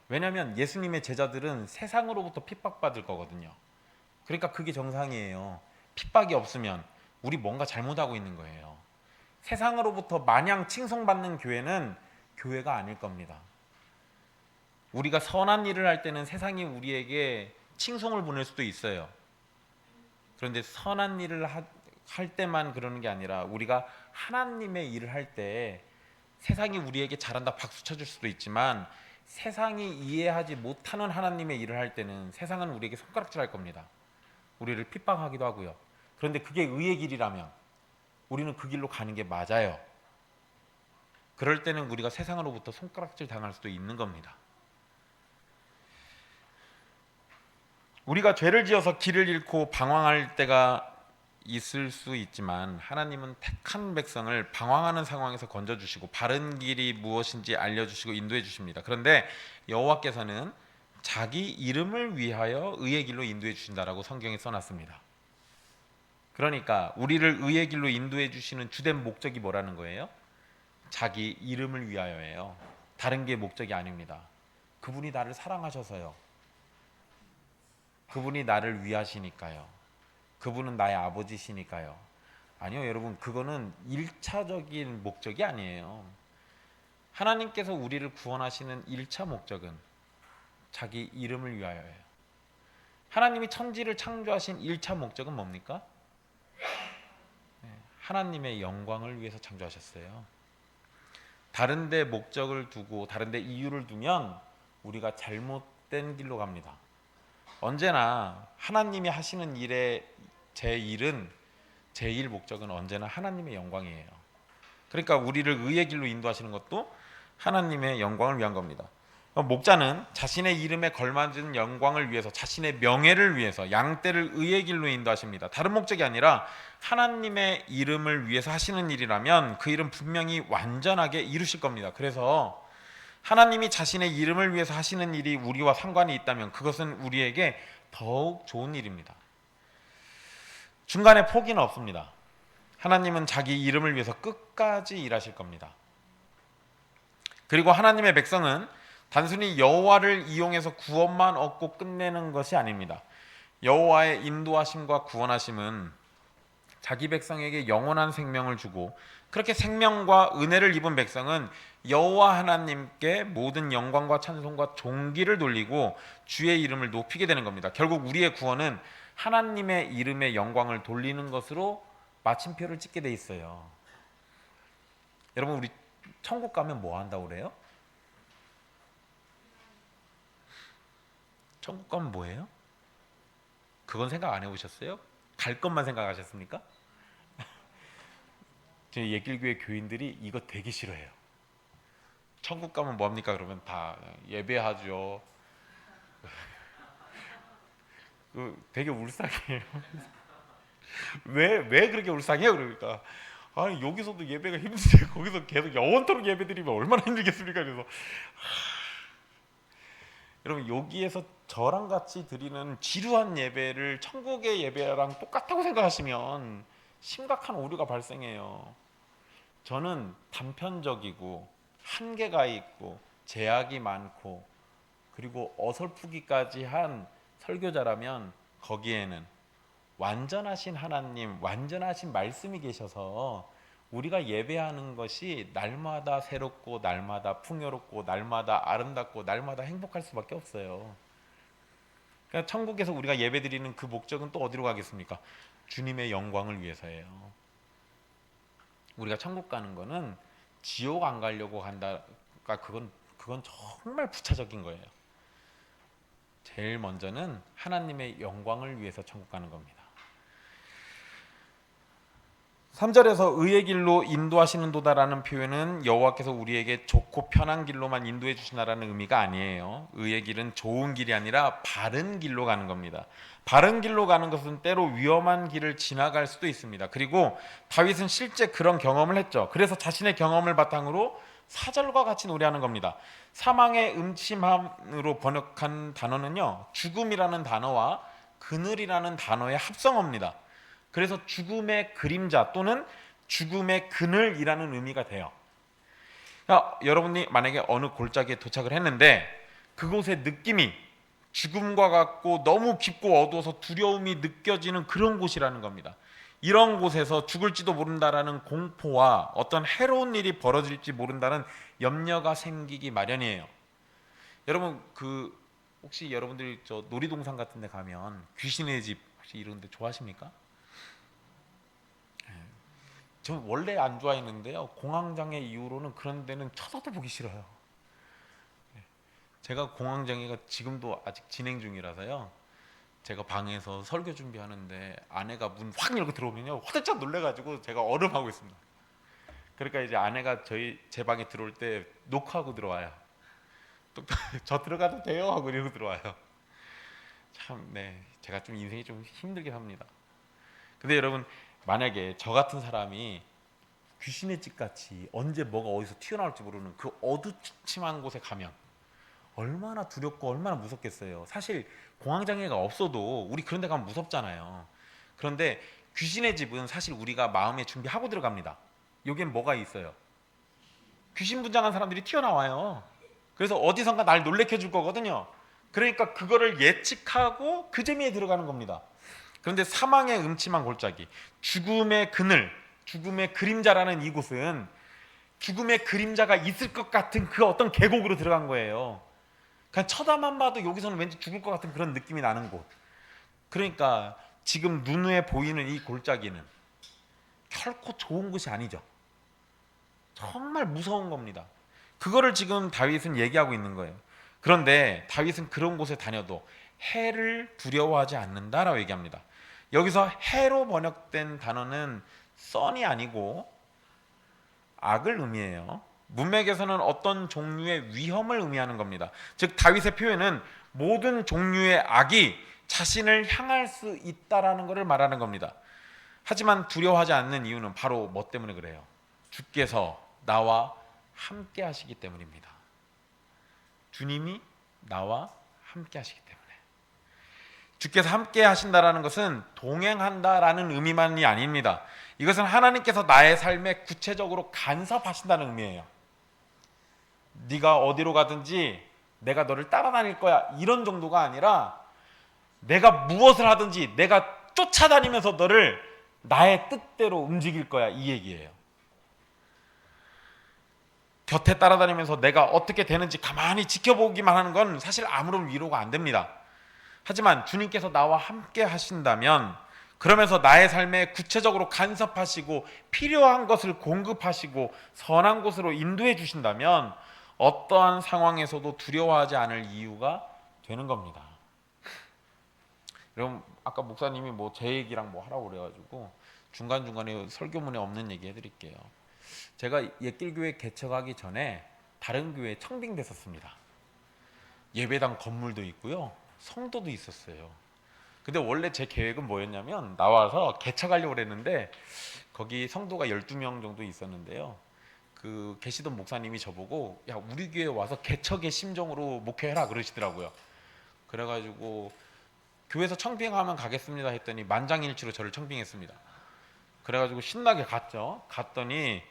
왜냐하면 예수님의 제자들은 세상으로부터 핍박받을 거거든요. 그러니까 그게 정상이에요. 핍박이 없으면 우리 뭔가 잘못하고 있는 거예요. 세상으로부터 마냥 칭송받는 교회는 교회가 아닐 겁니다. 우리가 선한 일을 할 때는 세상이 우리에게 칭송을 보낼 수도 있어요. 그런데 선한 일을 할 때만 그러는 게 아니라 우리가 하나님의 일을 할 때 세상이 우리에게 잘한다 박수 쳐줄 수도 있지만 세상이 이해하지 못하는 하나님의 일을 할 때는 세상은 우리에게 손가락질할 겁니다. 우리를 핍박하기도 하고요. 그런데 그게 의의 길이라면 우리는 그 길로 가는 게 맞아요. 그럴 때는 우리가 세상으로부터 손가락질 당할 수도 있는 겁니다. 우리가 죄를 지어서 길을 잃고 방황할 때가 있을 수 있지만 하나님은 택한 백성을 방황하는 상황에서 건져주시고 바른 길이 무엇인지 알려주시고 인도해 주십니다. 그런데 여호와께서는 자기 이름을 위하여 의의 길로 인도해 주신다라고 성경에 써놨습니다. 그러니까 우리를 의의 길로 인도해 주시는 주된 목적이 뭐라는 거예요? 자기 이름을 위하여예요. 다른 게 목적이 아닙니다. 그분이 나를 사랑하셔서요. 그분이 나를 위하시니까요. 그분은 나의 아버지시니까요. 아니요, 여러분, 그거는 1차적인 목적이 아니에요. 하나님께서 우리를 구원하시는 1차 목적은 자기 이름을 위하여예요. 하나님이 천지를 창조하신 1차 목적은 뭡니까? 하나님의 영광을 위해서 창조하셨어요. 다른 데 목적을 두고 다른 데 이유를 두면 우리가 잘못된 길로 갑니다. 언제나 하나님이 하시는 일의 제일 목적은 언제나 하나님의 영광이에요. 그러니까 우리를 의의 길로 인도하시는 것도 하나님의 영광을 위한 겁니다. 목자는 자신의 이름에 걸맞은 영광을 위해서, 자신의 명예를 위해서 양떼를 의의 길로 인도하십니다. 다른 목적이 아니라 하나님의 이름을 위해서 하시는 일이라면 그 일은 분명히 완전하게 이루실 겁니다. 그래서 하나님이 자신의 이름을 위해서 하시는 일이 우리와 상관이 있다면 그것은 우리에게 더욱 좋은 일입니다. 중간에 포기는 없습니다. 하나님은 자기 이름을 위해서 끝까지 일하실 겁니다. 그리고 하나님의 백성은 단순히 여호와를 이용해서 구원만 얻고 끝내는 것이 아닙니다. 여호와의 인도하심과 구원하심은 자기 백성에게 영원한 생명을 주고, 그렇게 생명과 은혜를 입은 백성은 여호와 하나님께 모든 영광과 찬송과 존귀를 돌리고 주의 이름을 높이게 되는 겁니다. 결국 우리의 구원은 하나님의 이름의 영광을 돌리는 것으로 마침표를 찍게 돼 있어요. 여러분, 우리 천국 가면 뭐 한다고 그래요? 천국 가면 뭐예요? 그건 생각 안 해보셨어요? 갈 것만 생각하셨습니까? 저희 예길교회 교인들이 이거 되게 싫어해요. 천국 가면 뭡니까? 그러면 다 예배하죠. 되게 울상해요. 왜 그렇게 울상해요? 그러니까 아니, 여기서도 예배가 힘든데 거기서 계속 영원토록 예배드리면 얼마나 힘들겠습니까? 그래서 여러분, 여기에서 저랑 같이 드리는 지루한 예배를 천국의 예배랑 똑같다고 생각하시면 심각한 오류가 발생해요. 저는 단편적이고 한계가 있고 제약이 많고 그리고 어설프기까지 한 설교자라면 거기에는 완전하신 하나님, 완전하신 말씀이 계셔서 우리가 예배하는 것이 날마다 새롭고 날마다 풍요롭고 날마다 아름답고 날마다 행복할 수밖에 없어요. 그러니까 천국에서 우리가 예배드리는 그 목적은 또 어디로 가겠습니까? 주님의 영광을 위해서예요. 우리가 천국 가는 거는 지옥 안 가려고 한다. 그건 정말 부차적인 거예요. 제일 먼저는 하나님의 영광을 위해서 천국 가는 겁니다. 3절에서 의의 길로 인도하시는 도다라는 표현은 여호와께서 우리에게 좋고 편한 길로만 인도해 주시나라는 의미가 아니에요. 의의 길은 좋은 길이 아니라 바른 길로 가는 겁니다. 바른 길로 가는 것은 때로 위험한 길을 지나갈 수도 있습니다. 그리고 다윗은 실제 그런 경험을 했죠. 그래서 자신의 경험을 바탕으로 4절과 같이 노래하는 겁니다. 사망의 음침함으로 번역한 단어는요, 죽음이라는 단어와 그늘이라는 단어의 합성어입니다. 그래서 죽음의 그림자 또는 죽음의 그늘이라는 의미가 돼요. 그러니까 여러분이 만약에 어느 골짜기에 도착을 했는데 그곳의 느낌이 죽음과 같고 너무 깊고 어두워서 두려움이 느껴지는 그런 곳이라는 겁니다. 이런 곳에서 죽을지도 모른다라는 공포와 어떤 해로운 일이 벌어질지 모른다는 염려가 생기기 마련이에요. 여러분, 혹시 여러분들 저 놀이동산 같은 데 가면 귀신의 집 혹시 이런 데 좋아하십니까? 저는 원래 안 좋아했는데요, 공황장애 이후로는 그런 데는 쳐다도 보기 싫어요. 제가 공황장애가 지금도 아직 진행 중이라서요, 제가 방에서 설교 준비하는데 아내가 문 확 열고 들어오면요 화들짝 놀래가지고 제가 얼음하고 있습니다. 그러니까 이제 아내가 제 방에 들어올 때 녹화하고 들어와요. 또 저 들어가도 돼요 하고 이러고 들어와요. 참, 네, 제가 좀 인생이 좀 힘들긴 합니다. 근데 여러분, 만약에 저 같은 사람이 귀신의 집같이 언제 뭐가 어디서 튀어나올지 모르는 그 어두침침한 곳에 가면 얼마나 두렵고 얼마나 무섭겠어요. 사실 공황장애가 없어도 우리 그런 데 가면 무섭잖아요. 그런데 귀신의 집은 사실 우리가 마음에 준비하고 들어갑니다. 여기엔 뭐가 있어요? 귀신 분장한 사람들이 튀어나와요. 그래서 어디선가 날 놀래켜 줄 거거든요. 그러니까 그거를 예측하고 그 재미에 들어가는 겁니다. 그런데 사망의 음침한 골짜기, 죽음의 그늘, 죽음의 그림자라는 이곳은 죽음의 그림자가 있을 것 같은 그 어떤 계곡으로 들어간 거예요. 그냥 쳐다만 봐도 여기서는 왠지 죽을 것 같은 그런 느낌이 나는 곳. 그러니까 지금 눈에 보이는 이 골짜기는 결코 좋은 곳이 아니죠. 정말 무서운 겁니다. 그거를 지금 다윗은 얘기하고 있는 거예요. 그런데 다윗은 그런 곳에 다녀도 해를 두려워하지 않는다라고 얘기합니다. 여기서 해로 번역된 단어는 썬이 아니고 악을 의미해요. 문맥에서는 어떤 종류의 위험을 의미하는 겁니다. 즉 다윗의 표현은 모든 종류의 악이 자신을 향할 수 있다라는 것을 말하는 겁니다. 하지만 두려워하지 않는 이유는 바로 뭐 때문에 그래요? 주께서 나와 함께 하시기 때문입니다. 주님이 나와 함께 하시기 때문에. 주께서 함께 하신다라는 것은 동행한다라는 의미만이 아닙니다. 이것은 하나님께서 나의 삶에 구체적으로 간섭하신다는 의미예요. 네가 어디로 가든지 내가 너를 따라다닐 거야, 이런 정도가 아니라 내가 무엇을 하든지 내가 쫓아다니면서 너를 나의 뜻대로 움직일 거야, 이 얘기예요. 곁에 따라다니면서 내가 어떻게 되는지 가만히 지켜보기만 하는 건 사실 아무런 위로가 안 됩니다. 하지만 주님께서 나와 함께 하신다면, 그러면서 나의 삶에 구체적으로 간섭하시고 필요한 것을 공급하시고 선한 곳으로 인도해 주신다면 어떠한 상황에서도 두려워하지 않을 이유가 되는 겁니다. 여러분, 아까 목사님이 뭐 제 얘기랑 뭐 하라고 그래가지고 중간중간에 설교문에 없는 얘기 해드릴게요. 제가 옛길교회 개척하기 전에 다른 교회에 청빙됐었습니다. 예배당 건물도 있고요, 성도도 있었어요. 근데 원래 제 계획은 뭐였냐면 나와서 개척하려고 그랬는데 거기 성도가 12명 정도 있었는데요, 그 계시던 목사님이 저보고 야, 우리 교회 와서 개척의 심정으로 목회해라 그러시더라고요. 그래가지고 교회에서 청빙하면 가겠습니다 했더니 만장일치로 저를 청빙했습니다. 그래가지고 신나게 갔죠. 갔더니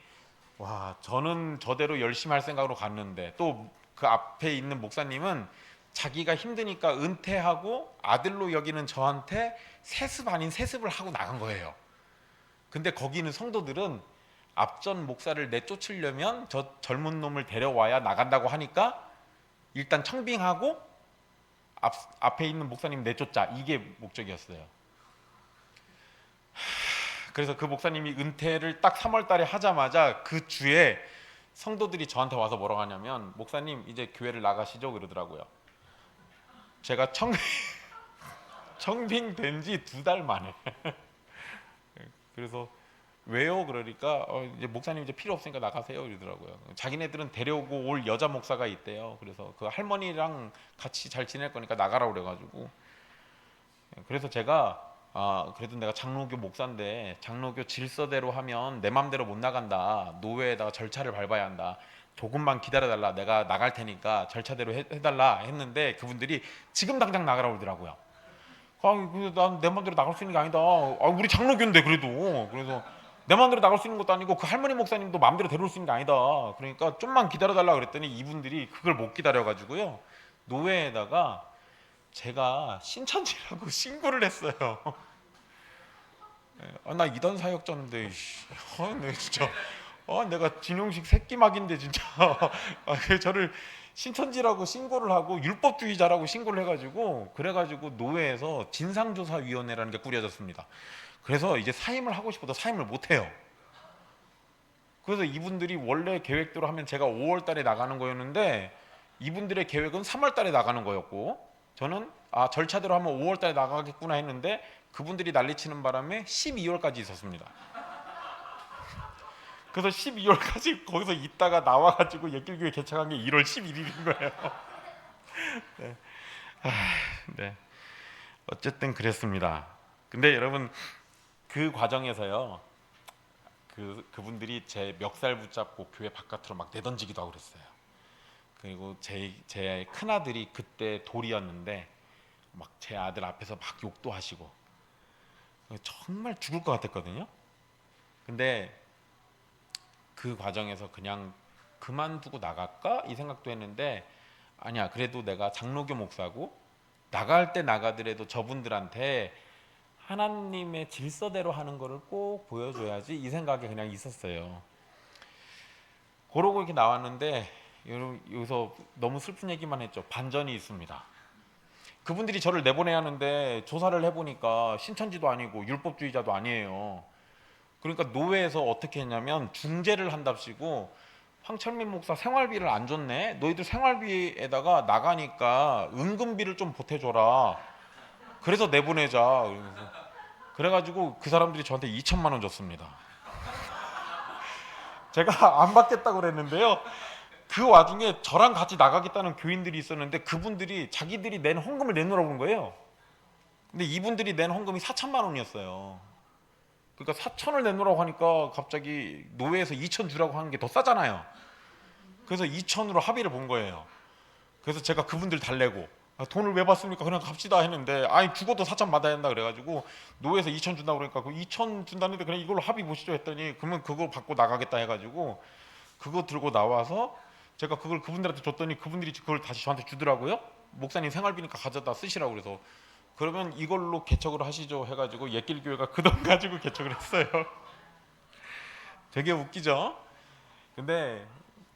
와, 저는 저대로 열심히 할 생각으로 갔는데 또 그 앞에 있는 목사님은 자기가 힘드니까 은퇴하고 아들로 여기는 저한테 세습 아닌 세습을 하고 나간 거예요. 근데 거기 있는 성도들은 앞전 목사를 내쫓으려면 저 젊은 놈을 데려와야 나간다고 하니까 일단 청빙하고 앞에 있는 목사님 내쫓자, 이게 목적이었어요. 그래서 그 목사님이 은퇴를 딱 3월 달에 하자마자 그 주에 성도들이 저한테 와서 뭐라고 하냐면 목사님 이제 교회를 나가시죠 그러더라고요. 제가 청빙된 지 2달 만에 그래서 왜요? 그러니까 이제 목사님 이제 필요 없으니까 나가세요 이러더라고요. 자기네들은 데려오고 올 여자 목사가 있대요. 그래서 그 할머니랑 같이 잘 지낼 거니까 나가라고 그래가지고, 그래서 제가 그래도 내가 장로교 목사인데 장로교 질서대로 하면 내 맘대로 못 나간다, 노회에다가 절차를 밟아야 한다, 조금만 기다려달라, 내가 나갈 테니까 절차대로 해달라 했는데 그분들이 지금 당장 나가라고 그러더라고요. 난 내 맘대로 나갈 수 있는 게 아니다. 우리 장로교인데 그래도. 그래서 내 맘대로 나갈 수 있는 것도 아니고 그 할머니 목사님도 맘대로 데려올 수 있는 게 아니다. 그러니까 좀만 기다려달라 그랬더니 이분들이 그걸 못 기다려가지고요, 노회에다가 제가 신천지라고 신고를 했어요. 나 이단 사역자인데, 내 진짜, 내가 진용식 새끼막인데 진짜, 저를 신천지라고 신고를 하고 율법주의자라고 신고를 해가지고, 그래가지고 노회에서 진상조사위원회라는 게 꾸려졌습니다. 그래서 이제 사임을 하고 싶어도 사임을 못해요. 그래서 이분들이 원래 계획대로 하면 제가 5월 달에 나가는 거였는데 이분들의 계획은 3월 달에 나가는 거였고, 저는 절차대로 하면 5월 달에 나가겠구나 했는데 그분들이 난리치는 바람에 12월까지 있었습니다. 그래서 12월까지 거기서 있다가 나와가지고 옛길교회 개척한 게 1월 11일인 거예요. 네. 네. 어쨌든 그랬습니다. 근데 여러분, 그 과정에서요, 그분들이 제 멱살 붙잡고 교회 바깥으로 막 내던지기도 하고 그랬어요. 그리고 제 큰아들이 그때 돌이었는데 막 제 아들 앞에서 막 욕도 하시고 정말 죽을 것 같았거든요. 근데 그 과정에서 그냥 그만두고 나갈까 이 생각도 했는데, 아니야, 그래도 내가 장로교 목사고 나갈 때 나가더라도 저분들한테 하나님의 질서대로 하는 거를 꼭 보여줘야지, 이 생각이 그냥 있었어요. 그러고 이렇게 나왔는데 여기서 너무 슬픈 얘기만 했죠. 반전이 있습니다. 그분들이 저를 내보내야 하는데 조사를 해보니까 신천지도 아니고 율법주의자도 아니에요. 그러니까 노회에서 어떻게 했냐면 중재를 한답시고 황철민 목사 생활비를 안 줬네, 너희들 생활비에다가 나가니까 은근비를 좀 보태줘라, 그래서 내보내자. 그래가지고 그 사람들이 저한테 2천만 원 줬습니다. 제가 안 받겠다고 그랬는데요. 그 와중에 저랑 같이 나가겠다는 교인들이 있었는데 그분들이 자기들이 낸 헌금을 내놓으라고 그런 거예요. 근데 이분들이 낸 헌금이 4천만 원이었어요. 그러니까 4천을 내놓으라고 하니까 갑자기 노회에서 2천 주라고 하는 게 더 싸잖아요. 그래서 2천으로 합의를 본 거예요. 그래서 제가 그분들 달래고 돈을 왜 받습니까? 그냥 갑시다 했는데 아니 죽어도 4천 받아야 한다 그래가지고 노회에서 2천 준다고 그러니까 그 2천 준다는데 그냥 이걸로 합의 보시죠 했더니 그러면 그거 받고 나가겠다 해가지고 그거 들고 나와서 제가 그걸 그분들한테 줬더니 그분들이 그걸 다시 저한테 주더라고요. 목사님 생활비니까 가져다 쓰시라고 그래서 그러면 이걸로 개척을 하시죠 해가지고 옛길교회가 그 돈 가지고 개척을 했어요. 되게 웃기죠? 근데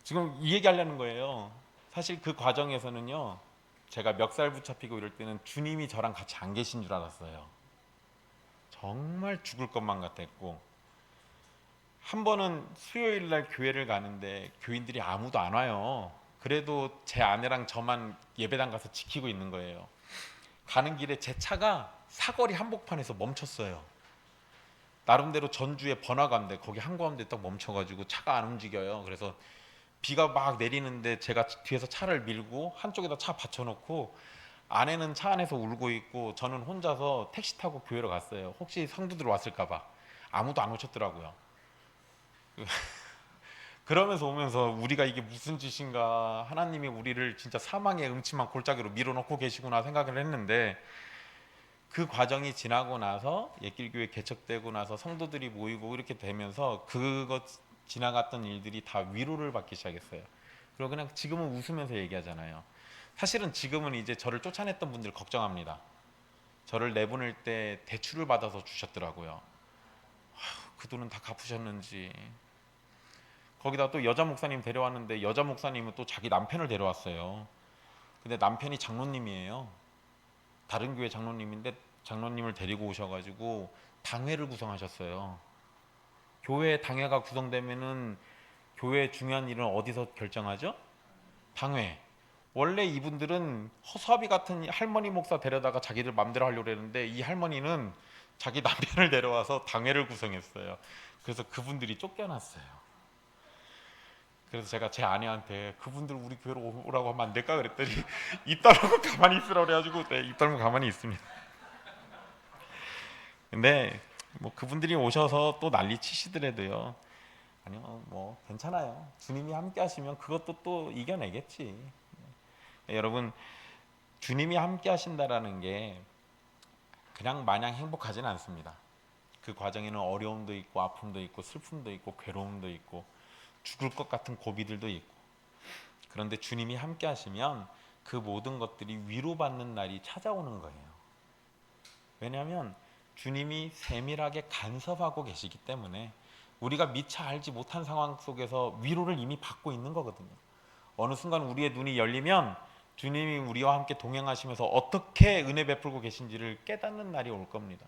지금 이 얘기 하려는 거예요. 사실 그 과정에서는요 제가 멱살 붙잡히고 이럴 때는 주님이 저랑 같이 안 계신 줄 알았어요. 정말 죽을 것만 같았고 한 번은 수요일 날 교회를 가는데 교인들이 아무도 안 와요. 그래도 제 아내랑 저만 예배당 가서 지키고 있는 거예요. 가는 길에 제 차가 사거리 한복판에서 멈췄어요. 나름대로 전주의 번화가인데 거기 한가운데 딱 멈춰가지고 차가 안 움직여요. 그래서 비가 막 내리는데 제가 뒤에서 차를 밀고 한쪽에다 차 받쳐놓고 아내는 차 안에서 울고 있고 저는 혼자서 택시 타고 교회로 갔어요. 혹시 성도들 왔을까봐. 아무도 안 오셨더라고요. 그러면서 오면서 우리가 이게 무슨 짓인가, 하나님이 우리를 진짜 사망의 음침한 골짜기로 밀어넣고 계시구나 생각을 했는데 그 과정이 지나고 나서 옛길교회 개척되고 나서 성도들이 모이고 이렇게 되면서 그것 지나갔던 일들이 다 위로를 받기 시작했어요. 그리고 그냥 지금은 웃으면서 얘기하잖아요. 사실은 지금은 이제 저를 쫓아냈던 분들 걱정합니다. 저를 내보낼 때 대출을 받아서 주셨더라고요. 그 돈은 다 갚으셨는지. 거기다 또 여자 목사님 데려왔는데 여자 목사님은 또 자기 남편을 데려왔어요. 근데 남편이 장로님이에요. 다른 교회 장로님인데 장로님을 데리고 오셔가지고 당회를 구성하셨어요. 교회 당회가 구성되면은 교회 중요한 일은 어디서 결정하죠? 당회. 원래 이분들은 허수아비 같은 할머니 목사 데려다가 자기들 맘대로 하려고 했는데 이 할머니는 자기 남편을 데려와서 당회를 구성했어요. 그래서 그분들이 쫓겨났어요. 그래서 제가 제 아내한테 그분들 우리 교회로 오라고 하면 안 될까 그랬더니 입 다물고 가만히 있으라고 그래가지고 네, 입 다물고 가만히 있습니다. 근데 뭐 그분들이 오셔서 또 난리 치시더라도요. 아니요, 뭐 괜찮아요. 주님이 함께 하시면 그것도 또 이겨내겠지. 여러분, 주님이 함께 하신다라는 게 그냥 마냥 행복하진 않습니다. 그 과정에는 어려움도 있고 아픔도 있고 슬픔도 있고 괴로움도 있고 죽을 것 같은 고비들도 있고 그런데 주님이 함께 하시면 그 모든 것들이 위로받는 날이 찾아오는 거예요. 왜냐하면 주님이 세밀하게 간섭하고 계시기 때문에 우리가 미처 알지 못한 상황 속에서 위로를 이미 받고 있는 거거든요. 어느 순간 우리의 눈이 열리면 주님이 우리와 함께 동행하시면서 어떻게 은혜 베풀고 계신지를 깨닫는 날이 올 겁니다.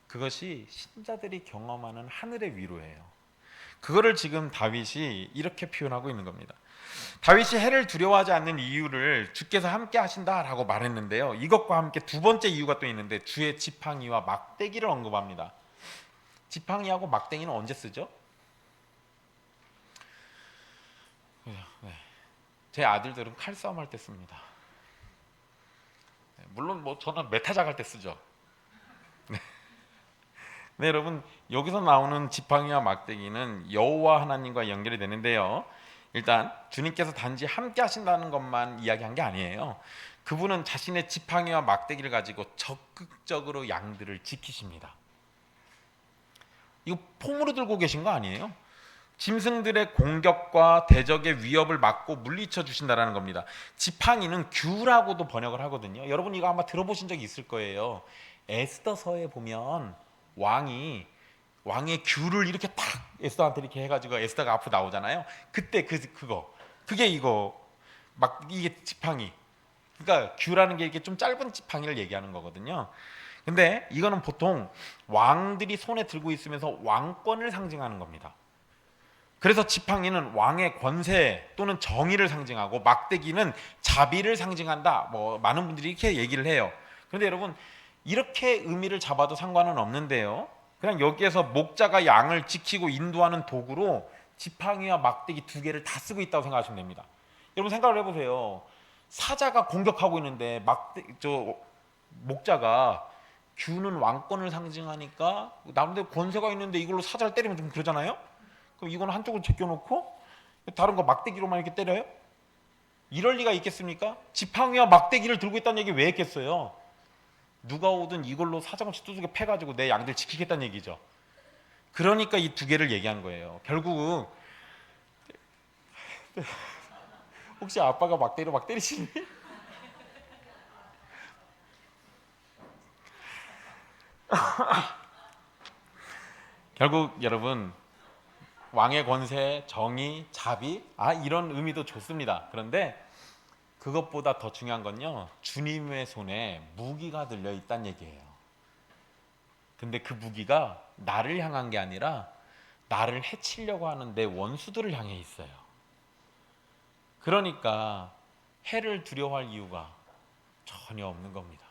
그것이 신자들이 경험하는 하늘의 위로예요. 그거를 지금 다윗이 이렇게 표현하고 있는 겁니다. 다윗이 해를 두려워하지 않는 이유를 주께서 함께 하신다라고 말했는데요. 이것과 함께 두 번째 이유가 또 있는데 주의 지팡이와 막대기를 언급합니다. 지팡이하고 막대기는 언제 쓰죠? 네. 제 아들들은 칼싸움 할 때 씁니다. 물론 뭐 저는 메타작 할 때 쓰죠. 네, 여러분 여기서 나오는 지팡이와 막대기는 여호와 하나님과 연결이 되는데요. 일단 주님께서 단지 함께 하신다는 것만 이야기한 게 아니에요. 그분은 자신의 지팡이와 막대기를 가지고 적극적으로 양들을 지키십니다. 이거 폼으로 들고 계신 거 아니에요? 짐승들의 공격과 대적의 위협을 막고 물리쳐 주신다라는 겁니다. 지팡이는 규라고도 번역을 하거든요. 여러분 이거 아마 들어보신 적이 있을 거예요. 에스더서에 보면 왕의 규를 이렇게 딱 에스더한테 이렇게 해가지고 에스더가 앞으로 나오잖아요. 그때 그게 이거 막 이게 지팡이. 그러니까 규라는 게 이게 좀 짧은 지팡이를 얘기하는 거거든요. 근데 이거는 보통 왕들이 손에 들고 있으면서 왕권을 상징하는 겁니다. 그래서 지팡이는 왕의 권세 또는 정의를 상징하고 막대기는 자비를 상징한다. 뭐 많은 분들이 이렇게 얘기를 해요. 그런데 여러분 이렇게 의미를 잡아도 상관은 없는데요. 그냥 여기에서 목자가 양을 지키고 인도하는 도구로 지팡이와 막대기 두 개를 다 쓰고 있다고 생각하시면 됩니다. 여러분 생각을 해보세요. 사자가 공격하고 있는데 목자가 규는 왕권을 상징하니까 나름대로 권세가 있는데 이걸로 사자를 때리면 좀 그러잖아요. 그럼 이거는 한쪽으로 제껴놓고 다른 거 막대기로만 이렇게 때려요? 이럴 리가 있겠습니까? 지팡이와 막대기를 들고 있다는 얘기 왜 했겠어요? 누가 오든 이걸로 사자같이 두들겨 패가지고 내 양들 지키겠다는 얘기죠. 그러니까 이 두 개를 얘기한 거예요. 결국은 혹시 아빠가 막대기로 막 때리시니? 결국 여러분 왕의 권세, 정의, 자비 이런 의미도 좋습니다. 그런데 그것보다 더 중요한 건요, 주님의 손에 무기가 들려 있다는 얘기예요. 근데 그 무기가 나를 향한 게 아니라 나를 해치려고 하는 내 원수들을 향해 있어요. 그러니까 해를 두려워할 이유가 전혀 없는 겁니다.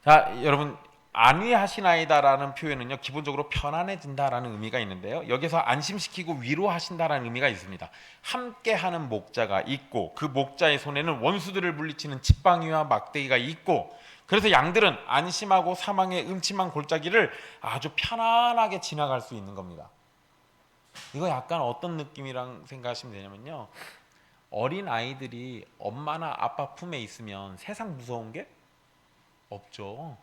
자, 여러분, 안위하시나이다라는 표현은요, 기본적으로 편안해진다라는 의미가 있는데요, 여기서 안심시키고 위로하신다라는 의미가 있습니다. 함께하는 목자가 있고 그 목자의 손에는 원수들을 물리치는 지팡이와 막대기가 있고, 그래서 양들은 안심하고 사망의 음침한 골짜기를 아주 편안하게 지나갈 수 있는 겁니다. 이거 약간 어떤 느낌이랑 생각하시면 되냐면요, 어린 아이들이 엄마나 아빠 품에 있으면 세상 무서운 게 없죠.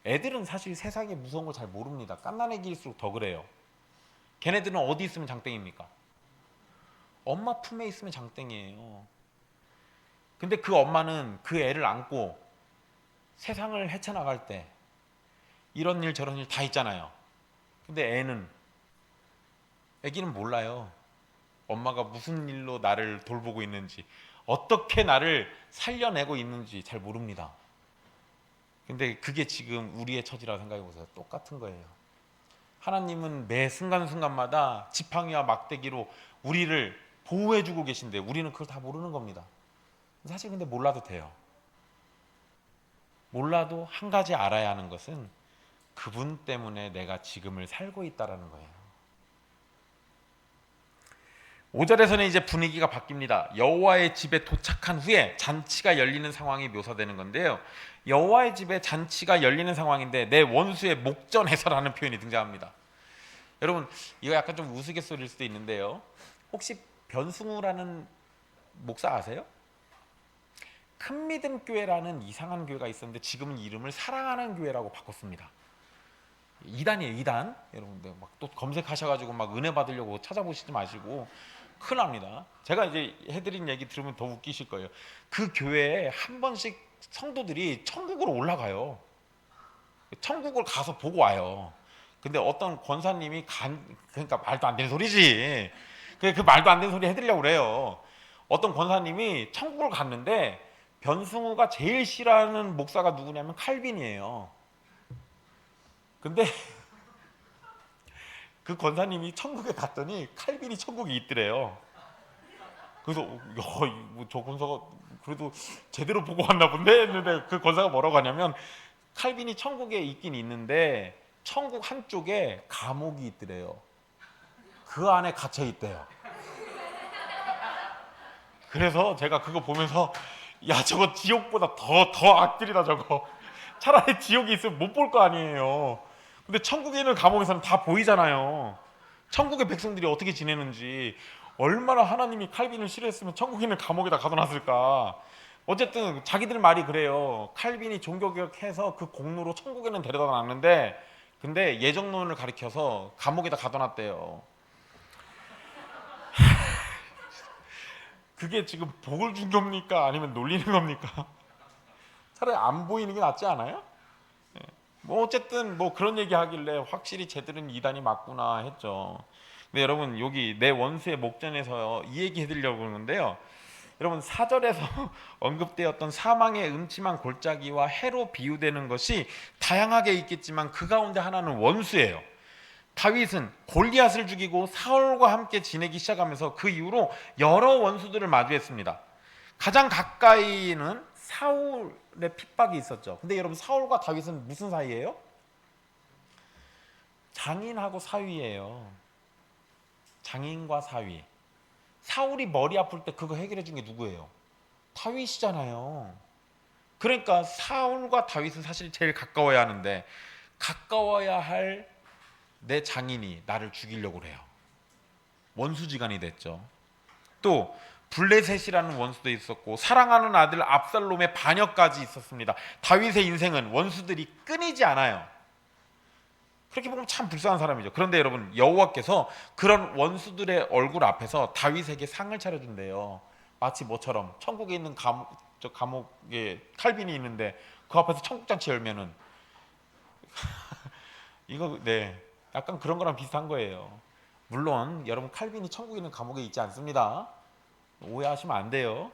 애들은 사실 세상에 무서운 걸 잘 모릅니다. 갓난애기일수록 더 그래요. 걔네들은 어디 있으면 장땡입니까? 엄마 품에 있으면 장땡이에요. 근데 그 엄마는 그 애를 안고 세상을 헤쳐나갈 때 이런 일 저런 일 다 있잖아요. 근데 애기는 몰라요. 엄마가 무슨 일로 나를 돌보고 있는지, 어떻게 나를 살려내고 있는지 잘 모릅니다. 근데 그게 지금 우리의 처지라고 생각해 보세요. 똑같은 거예요. 하나님은 매 순간순간마다 지팡이와 막대기로 우리를 보호해주고 계신데 우리는 그걸 다 모르는 겁니다. 사실 근데 몰라도 돼요. 몰라도 한 가지 알아야 하는 것은 그분 때문에 내가 지금을 살고 있다는 거예요. 5절에서는 이제 분위기가 바뀝니다. 여호와의 집에 도착한 후에 잔치가 열리는 상황이 묘사되는 건데요, 여호와의 집에 잔치가 열리는 상황인데 내 원수의 목전에서라는 표현이 등장합니다. 여러분, 이거 약간 좀 우스갯소리일 수도 있는데요, 혹시 변승우라는 목사 아세요? 큰믿음 교회라는 이상한 교회가 있었는데 지금은 이름을 사랑하는 교회라고 바꿨습니다. 2단이에요, 2단. 여러분들 막 또 검색하셔가지고 막 은혜 받으려고 찾아보시지 마시고 큰일 납니다. 제가 이제 해드린 얘기 들으면 더 웃기실 거예요. 그 교회에 한 번씩 성도들이 천국으로 올라가요. 천국을 가서 보고 와요. 근데 어떤 권사님이 그러니까 말도 안 되는 소리지. 그 말도 안 되는 소리 해드리려고 그래요. 어떤 권사님이 천국을 갔는데 변승우가 제일 싫어하는 목사가 누구냐면 칼빈이에요. 근데 그 권사님이 천국에 갔더니 칼빈이 천국에 있더래요. 그래서 저 권사가 그래도 제대로 보고 왔나 본데 했는데, 그 권사가 뭐라고 하냐면 칼빈이 천국에 있긴 있는데 천국 한쪽에 감옥이 있더래요. 그 안에 갇혀 있대요. 그래서 제가 그거 보면서 야, 저거 지옥보다 더 악질이다 저거. 차라리 지옥이 있으면 못 볼 거 아니에요. 근데 천국에 있는 감옥에서는 다 보이잖아요. 천국의 백성들이 어떻게 지내는지. 얼마나 하나님이 칼빈을 싫어했으면 천국에 있는 감옥에다 가둬놨을까. 어쨌든 자기들 말이 그래요. 칼빈이 종교개혁해서 그 공로로 천국에는 데려다 놨는데, 근데 예정론을 가리켜서 감옥에다 가둬놨대요. 그게 지금 복을 준 겁니까? 아니면 놀리는 겁니까? 차라리 안 보이는 게 낫지 않아요? 뭐 어쨌든 뭐 그런 얘기 하길래 확실히 쟤들은 이단이 맞구나 했죠. 근데 여러분, 여기 내 원수의 목전에서 이 얘기 해드리려고 그러는데요, 여러분 4절에서 언급되었던 사망의 음침한 골짜기와 해로 비유되는 것이 다양하게 있겠지만 그 가운데 하나는 원수예요. 다윗은 골리앗을 죽이고 사울과 함께 지내기 시작하면서 그 이후로 여러 원수들을 마주했습니다. 가장 가까이는 사울의 핍박이 있었죠. 근데 여러분, 사울과 다윗은 무슨 사이예요? 장인하고 사위예요. 장인과 사위. 사울이 머리 아플 때 그거 해결해 준 게 누구예요? 다윗이잖아요. 그러니까 사울과 다윗은 사실 제일 가까워야 하는데 가까워야 할 내 장인이 나를 죽이려고 그래요. 원수지간이 됐죠. 또 블레셋이라는 원수도 있었고 사랑하는 아들 압살롬의 반역까지 있었습니다. 다윗의 인생은 원수들이 끊이지 않아요. 그렇게 보면 참 불쌍한 사람이죠. 그런데 여러분, 여호와께서 그런 원수들의 얼굴 앞에서 다윗에게 상을 차려준대요. 마치 뭐처럼 천국에 있는 감옥에 칼빈이 있는데 그 앞에서 천국잔치 열면은 이거 약간 그런 거랑 비슷한 거예요. 물론 여러분, 칼빈이 천국에 있는 감옥에 있지 않습니다. 오해하시면 안 돼요.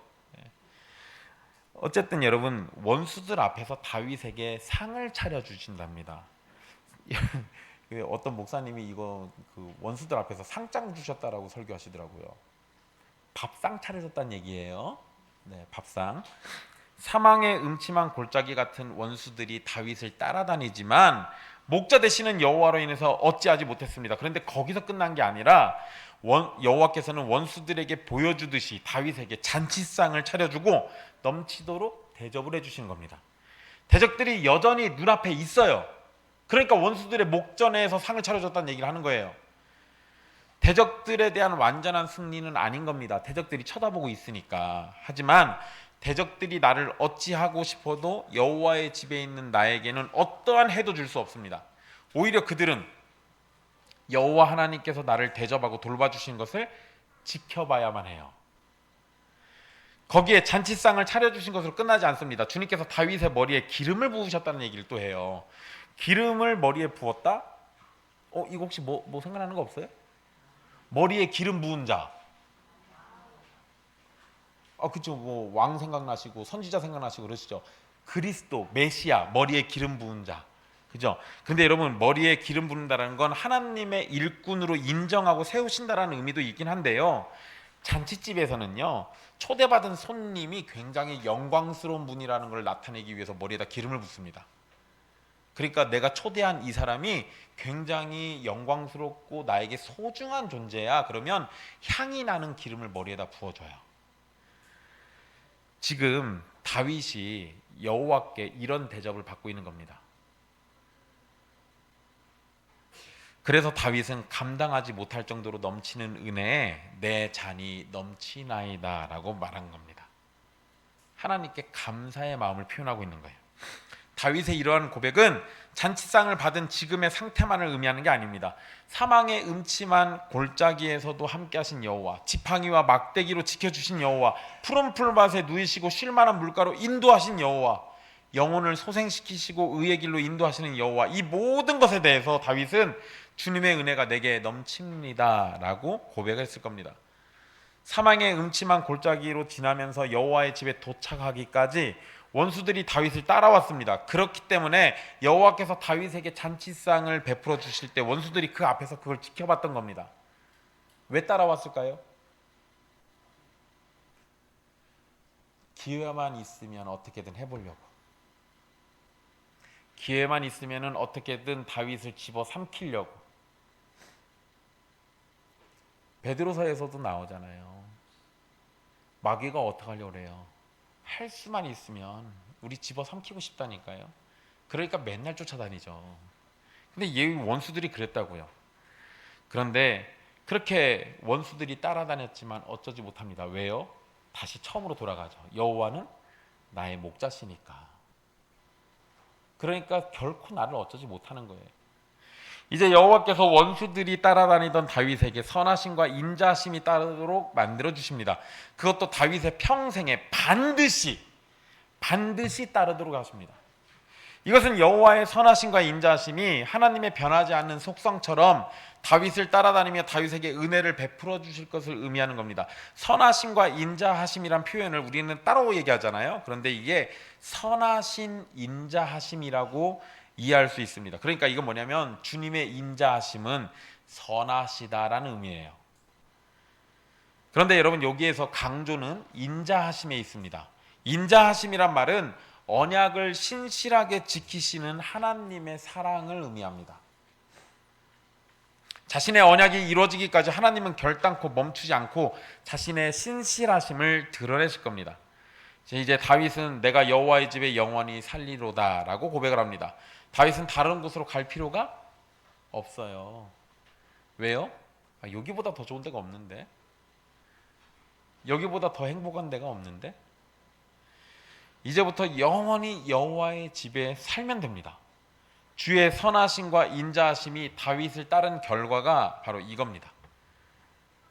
어쨌든 여러분, 원수들 앞에서 다윗에게 상을 차려주신답니다. 어떤 목사님이 이거 원수들 앞에서 상장 주셨다라고 설교하시더라고요. 밥상 차려줬다는 얘기예요. 밥상. 사망의 음침한 골짜기 같은 원수들이 다윗을 따라다니지만 목자 되시는 여호와로 인해서 어찌하지 못했습니다. 그런데 거기서 끝난 게 아니라 여호와께서는 원수들에게 보여주듯이 다윗에게 잔치상을 차려주고 넘치도록 대접을 해주시는 겁니다. 대적들이 여전히 눈앞에 있어요. 그러니까 원수들의 목전에서 상을 차려줬다는 얘기를 하는 거예요. 대적들에 대한 완전한 승리는 아닌 겁니다. 대적들이 쳐다보고 있으니까. 하지만 대적들이 나를 어찌하고 싶어도 여호와의 집에 있는 나에게는 어떠한 해도 줄 수 없습니다. 오히려 그들은 여호와 하나님께서 나를 대접하고 돌봐주신 것을 지켜봐야만 해요. 거기에 잔치상을 차려주신 것으로 끝나지 않습니다. 주님께서 다윗의 머리에 기름을 부으셨다는 얘기를 또 해요. 기름을 머리에 부었다? 이거 혹시 뭐 생각나는 거 없어요? 머리에 기름 부은 자. 그쵸. 왕 생각나시고 선지자 생각나시고 그러시죠. 그리스도, 메시아, 머리에 기름 부은 자. 그죠? 근데 여러분, 머리에 기름 부은다는 건 하나님의 일꾼으로 인정하고 세우신다라는 의미도 있긴 한데요. 잔치집에서는요, 초대받은 손님이 굉장히 영광스러운 분이라는 걸 나타내기 위해서 머리에다 기름을 붓습니다. 그러니까 내가 초대한 이 사람이 굉장히 영광스럽고 나에게 소중한 존재야. 그러면 향이 나는 기름을 머리에다 부어줘요. 지금 다윗이 여호와께 이런 대접을 받고 있는 겁니다. 그래서 다윗은 감당하지 못할 정도로 넘치는 은혜에 내 잔이 넘치나이다 라고 말한 겁니다. 하나님께 감사의 마음을 표현하고 있는 거예요. 다윗의 이러한 고백은 잔치상을 받은 지금의 상태만을 의미하는 게 아닙니다. 사망의 음침한 골짜기에서도 함께하신 여호와, 지팡이와 막대기로 지켜주신 여호와, 푸른 풀밭에 누이시고 쉴만한 물가로 인도하신 여호와, 영혼을 소생시키시고 의의 길로 인도하시는 여호와, 이 모든 것에 대해서 다윗은 주님의 은혜가 내게 넘칩니다 라고 고백했을 겁니다. 사망의 음침한 골짜기로 지나면서 여호와의 집에 도착하기까지 원수들이 다윗을 따라왔습니다. 그렇기 때문에 여호와께서 다윗에게 잔치상을 베풀어 주실 때 원수들이 그 앞에서 그걸 지켜봤던 겁니다. 왜 따라왔을까요? 기회만 있으면 어떻게든 해보려고. 기회만 있으면 어떻게든 다윗을 집어삼키려고. 베드로서에서도 나오잖아요. 마귀가 어떻게 하려고 그래요? 할 수만 있으면 우리 집어삼키고 싶다니까요. 그러니까 맨날 쫓아다니죠. 근데 얘 원수들이 그랬다고요. 그런데 그렇게 원수들이 따라다녔지만 어쩌지 못합니다. 왜요? 다시 처음으로 돌아가죠. 여호와는 나의 목자시니까. 그러니까 결코 나를 어쩌지 못하는 거예요. 이제 여호와께서 원수들이 따라다니던 다윗에게 선하심과 인자하심이 따르도록 만들어 주십니다. 그것도 다윗의 평생에 반드시 따르도록 하십니다. 이것은 여호와의 선하심과 인자하심이 하나님의 변하지 않는 속성처럼 다윗을 따라다니며 다윗에게 은혜를 베풀어 주실 것을 의미하는 겁니다. 선하심과 인자하심이란 표현을 우리는 따로 얘기하잖아요. 그런데 이게 선하신 인자하심이라고 이해할 수 있습니다. 그러니까 이건 뭐냐면 주님의 인자하심은 선하시다라는 의미예요. 그런데 여러분, 여기에서 강조는 인자하심에 있습니다. 인자하심이란 말은 언약을 신실하게 지키시는 하나님의 사랑을 의미합니다. 자신의 언약이 이루어지기까지 하나님은 결단코 멈추지 않고 자신의 신실하심을 드러내실 겁니다. 이제 다윗은 내가 여호와의 집에 영원히 살리로다라고 고백을 합니다. 다윗은 다른 곳으로 갈 필요가 없어요. 왜요? 여기보다 더 좋은 데가 없는데, 여기보다 더 행복한 데가 없는데, 이제부터 영원히 여호와의 집에 살면 됩니다. 주의 선하심과 인자하심이 다윗을 따른 결과가 바로 이겁니다.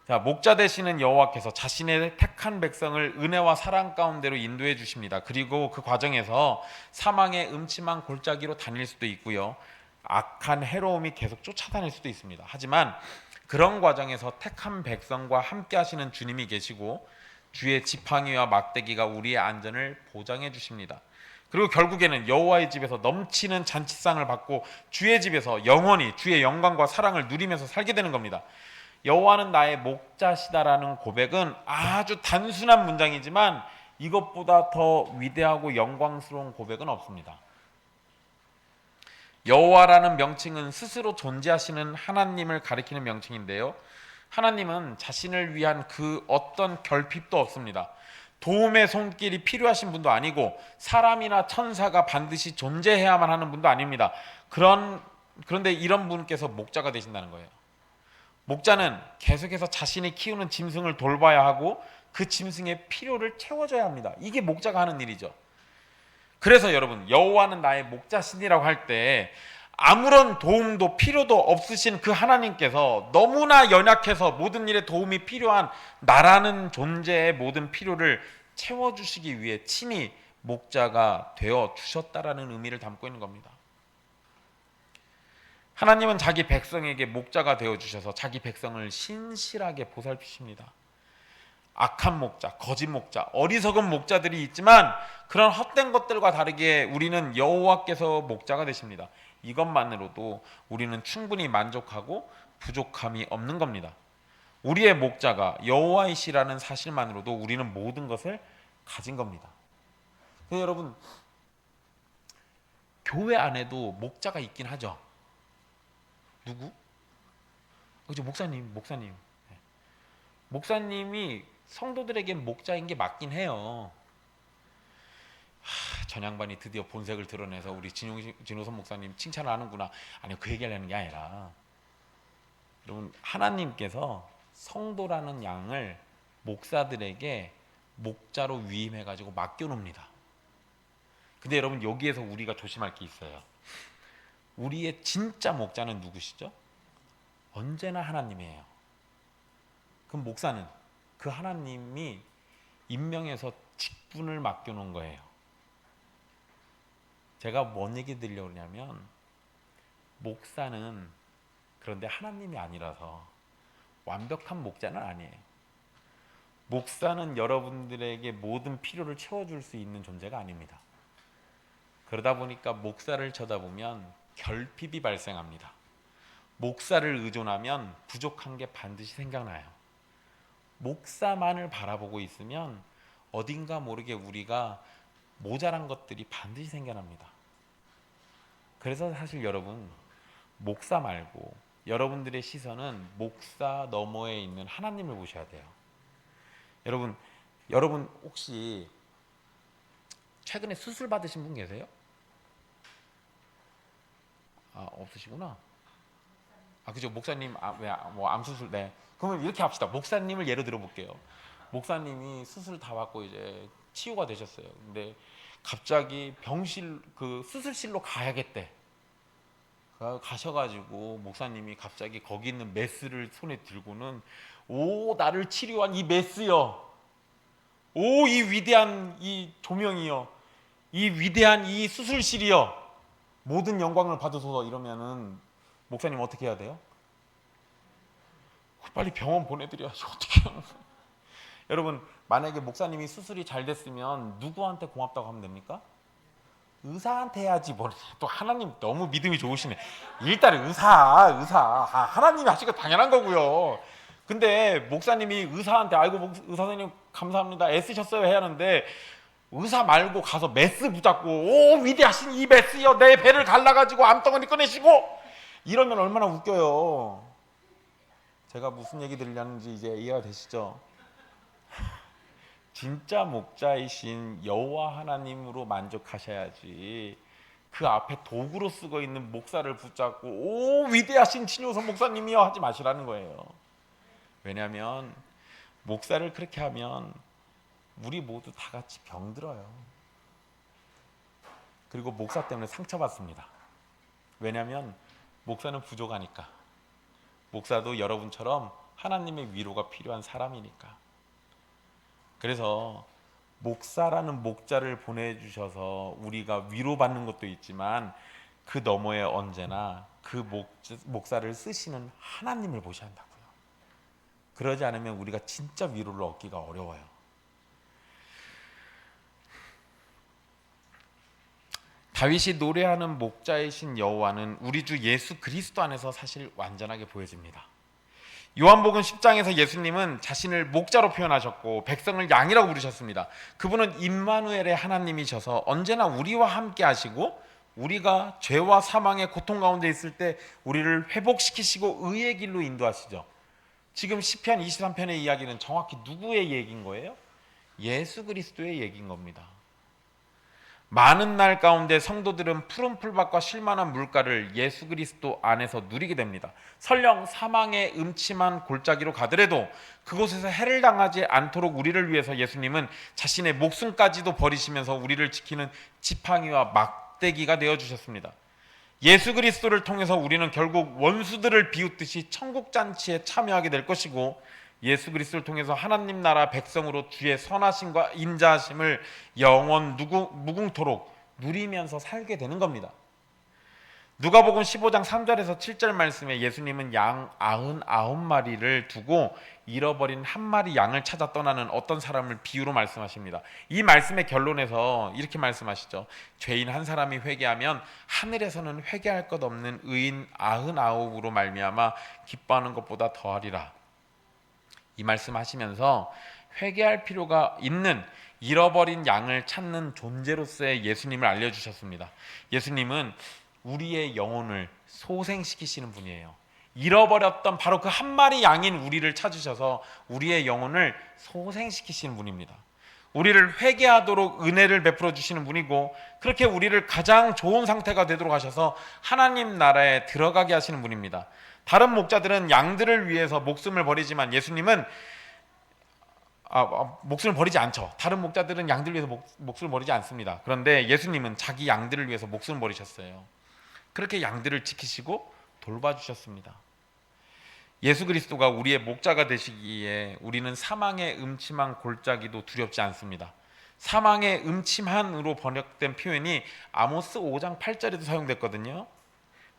자, 목자 되시는 여호와께서 자신의 택한 백성을 은혜와 사랑 가운데로 인도해 주십니다. 그리고 그 과정에서 사망의 음침한 골짜기로 다닐 수도 있고요, 악한 해로움이 계속 쫓아다닐 수도 있습니다. 하지만 그런 과정에서 택한 백성과 함께 하시는 주님이 계시고 주의 지팡이와 막대기가 우리의 안전을 보장해 주십니다. 그리고 결국에는 여호와의 집에서 넘치는 잔치상을 받고 주의 집에서 영원히 주의 영광과 사랑을 누리면서 살게 되는 겁니다. 여호와는 나의 목자시다라는 고백은 아주 단순한 문장이지만 이것보다 더 위대하고 영광스러운 고백은 없습니다. 여호와라는 명칭은 스스로 존재하시는 하나님을 가리키는 명칭인데요, 하나님은 자신을 위한 그 어떤 결핍도 없습니다. 도움의 손길이 필요하신 분도 아니고 사람이나 천사가 반드시 존재해야만 하는 분도 아닙니다. 그런데 이런 분께서 목자가 되신다는 거예요. 목자는 계속해서 자신이 키우는 짐승을 돌봐야 하고 그 짐승의 필요를 채워줘야 합니다. 이게 목자가 하는 일이죠. 그래서 여러분, 여호와는 나의 목자신이라고 할 때 아무런 도움도 필요도 없으신 그 하나님께서 너무나 연약해서 모든 일에 도움이 필요한 나라는 존재의 모든 필요를 채워주시기 위해 친히 목자가 되어 주셨다라는 의미를 담고 있는 겁니다. 하나님은 자기 백성에게 목자가 되어 주셔서 자기 백성을 신실하게 보살피십니다. 악한 목자, 거짓 목자, 어리석은 목자들이 있지만 그런 헛된 것들과 다르게 우리는 여호와께서 목자가 되십니다. 이것만으로도 우리는 충분히 만족하고 부족함이 없는 겁니다. 우리의 목자가 여호와이시라는 사실만으로도 우리는 모든 것을 가진 겁니다. 그래서 여러분, 교회 안에도 목자가 있긴 하죠. 누구? 그죠? 목사님. 목사님이 성도들에게 목자인 게 맞긴 해요. 전 양반이 드디어 본색을 드러내서 우리 진호선 목사님 칭찬을 하는구나. 아니요, 그 얘기하려는 게 아니라, 여러분, 하나님께서 성도라는 양을 목사들에게 목자로 위임해가지고 맡겨놓습니다. 근데 여러분, 여기에서 우리가 조심할 게 있어요. 우리의 진짜 목자는 누구시죠? 언제나 하나님이에요. 그럼 목사는 그 하나님이 임명해서 직분을 맡겨놓은 거예요. 제가 뭔 얘기 드리려고 하냐면, 목사는 그런데 하나님이 아니라서 완벽한 목자는 아니에요. 목사는 여러분들에게 모든 필요를 채워줄 수 있는 존재가 아닙니다. 그러다 보니까 목사를 쳐다보면 결핍이 발생합니다. 목사를 의존하면 부족한 게 반드시 생각나요. 목사만을 바라보고 있으면 어딘가 모르게 우리가 모자란 것들이 반드시 생겨납니다. 그래서 사실 여러분, 목사 말고 여러분들의 시선은 목사 너머에 있는 하나님을 보셔야 돼요. 여러분 혹시 최근에 수술 받으신 분 계세요? 없으시구나. 그죠? 목사님, 암 수술, 네. 그러면 이렇게 합시다. 목사님을 예로 들어볼게요. 목사님이 수술 다 받고 이제 치유가 되셨어요. 근데 갑자기 그 수술실로 가야겠대. 가셔가지고 목사님이 갑자기 거기 있는 메스를 손에 들고는, 오, 나를 치료한 이 메스여, 오, 이 위대한 이 조명이여, 이 위대한 이 수술실이여, 모든 영광을 받으소서, 이러면은 목사님 어떻게 해야 돼요? 빨리 병원 보내드려야지. 어떻게 해요? 여러분, 만약에 목사님이 수술이 잘 됐으면 누구한테 고맙다고 하면 됩니까? 의사한테 해야지. 또 하나님 너무 믿음이 좋으시네. 일단 의사. 하나님이 하시고 당연한 거고요. 근데 목사님이 의사한테 아이고 의사 선생님 감사합니다, 애쓰셨어요 해야 하는데, 의사 말고 가서 메스 붙잡고, 오, 위대하신 이 메스여, 내 배를 갈라가지고 암덩어리 꺼내시고, 이러면 얼마나 웃겨요. 제가 무슨 얘기 드리려는지 이제 이해가 되시죠? 진짜 목자이신 여호와 하나님으로 만족하셔야지 그 앞에 도구로 쓰고 있는 목사를 붙잡고 오 위대하신 진효선 목사님이여 하지 마시라는 거예요. 왜냐하면 목사를 그렇게 하면 우리 모두 다 같이 병들어요. 그리고 목사 때문에 상처받습니다. 왜냐하면 목사는 부족하니까. 목사도 여러분처럼 하나님의 위로가 필요한 사람이니까. 그래서 목사라는 목자를 보내주셔서 우리가 위로받는 것도 있지만 그 너머에 언제나 그 목사를 쓰시는 하나님을 보셔야 한다고요. 그러지 않으면 우리가 진짜 위로를 얻기가 어려워요. 다윗이 노래하는 목자이신 여호와는 우리 주 예수 그리스도 안에서 사실 완전하게 보여집니다. 요한복음 10장에서 예수님은 자신을 목자로 표현하셨고 백성을 양이라고 부르셨습니다. 그분은 임마누엘의 하나님이셔서 언제나 우리와 함께 하시고 우리가 죄와 사망의 고통 가운데 있을 때 우리를 회복시키시고 의의 길로 인도하시죠. 지금 시편 23편의 이야기는 정확히 누구의 얘기인 거예요? 예수 그리스도의 얘기인 겁니다. 많은 날 가운데 성도들은 푸른 풀밭과 쉴만한 물가를 예수 그리스도 안에서 누리게 됩니다. 설령 사망의 음침한 골짜기로 가더라도 그곳에서 해를 당하지 않도록 우리를 위해서 예수님은 자신의 목숨까지도 버리시면서 우리를 지키는 지팡이와 막대기가 되어주셨습니다. 예수 그리스도를 통해서 우리는 결국 원수들을 비웃듯이 천국 잔치에 참여하게 될 것이고 예수 그리스도를 통해서 하나님 나라 백성으로 주의 선하심과 인자하심을 영원 무궁토록 누리면서 살게 되는 겁니다. 누가복음 15장 3절에서 7절 말씀에 예수님은 양 99마리를 두고 잃어버린 한 마리 양을 찾아 떠나는 어떤 사람을 비유로 말씀하십니다. 이 말씀의 결론에서 이렇게 말씀하시죠. 죄인 한 사람이 회개하면 하늘에서는 회개할 것 없는 의인 99으로 말미암아 기뻐하는 것보다 더하리라. 이 말씀하시면서 회개할 필요가 있는 잃어버린 양을 찾는 존재로서의 예수님을 알려주셨습니다. 예수님은 우리의 영혼을 소생시키시는 분이에요. 잃어버렸던 바로 그 한 마리 양인 우리를 찾으셔서 우리의 영혼을 소생시키시는 분입니다. 우리를 회개하도록 은혜를 베풀어 주시는 분이고 그렇게 우리를 가장 좋은 상태가 되도록 하셔서 하나님 나라에 들어가게 하시는 분입니다. 다른 목자들은 양들을 위해서 목숨을 버리지만 예수님은 목숨을 버리지 않죠. 다른 목자들은 양들을 위해서 목숨을 버리지 않습니다. 그런데 예수님은 자기 양들을 위해서 목숨을 버리셨어요. 그렇게 양들을 지키시고 돌봐주셨습니다. 예수 그리스도가 우리의 목자가 되시기에 우리는 사망의 음침한 골짜기도 두렵지 않습니다. 사망의 음침한으로 번역된 표현이 아모스 5장 8절에도 사용됐거든요.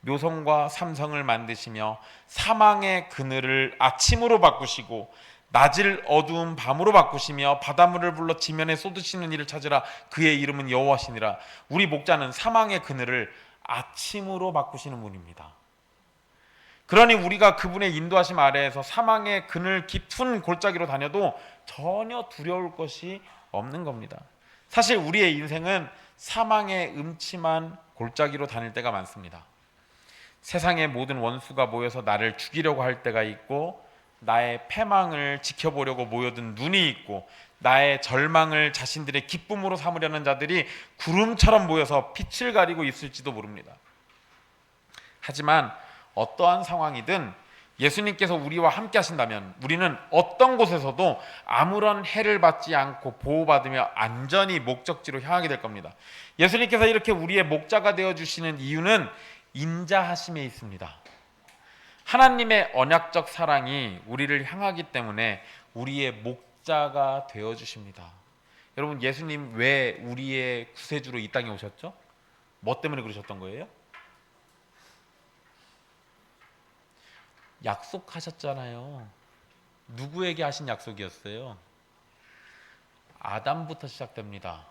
묘성과 삼성을 만드시며 사망의 그늘을 아침으로 바꾸시고 낮을 어두운 밤으로 바꾸시며 바닷물을 불러 지면에 쏟으시는 이를 찾으라. 그의 이름은 여호와시니라. 우리 목자는 사망의 그늘을 아침으로 바꾸시는 분입니다. 그러니 우리가 그분의 인도하심 아래에서 사망의 그늘 깊은 골짜기로 다녀도 전혀 두려울 것이 없는 겁니다. 사실 우리의 인생은 사망의 음침한 골짜기로 다닐 때가 많습니다. 세상의 모든 원수가 모여서 나를 죽이려고 할 때가 있고 나의 패망을 지켜보려고 모여든 눈이 있고 나의 절망을 자신들의 기쁨으로 삼으려는 자들이 구름처럼 모여서 빛을 가리고 있을지도 모릅니다. 하지만 어떠한 상황이든 예수님께서 우리와 함께 하신다면 우리는 어떤 곳에서도 아무런 해를 받지 않고 보호받으며 안전히 목적지로 향하게 될 겁니다. 예수님께서 이렇게 우리의 목자가 되어주시는 이유는 인자하심에 있습니다. 하나님의 언약적 사랑이 우리를 향하기 때문에 우리의 목자가 되어주십니다. 여러분, 예수님 왜 우리의 구세주로 이 땅에 오셨죠? 뭐 때문에 그러셨던 거예요? 약속하셨잖아요. 누구에게 하신 약속이었어요? 아담부터 시작됩니다.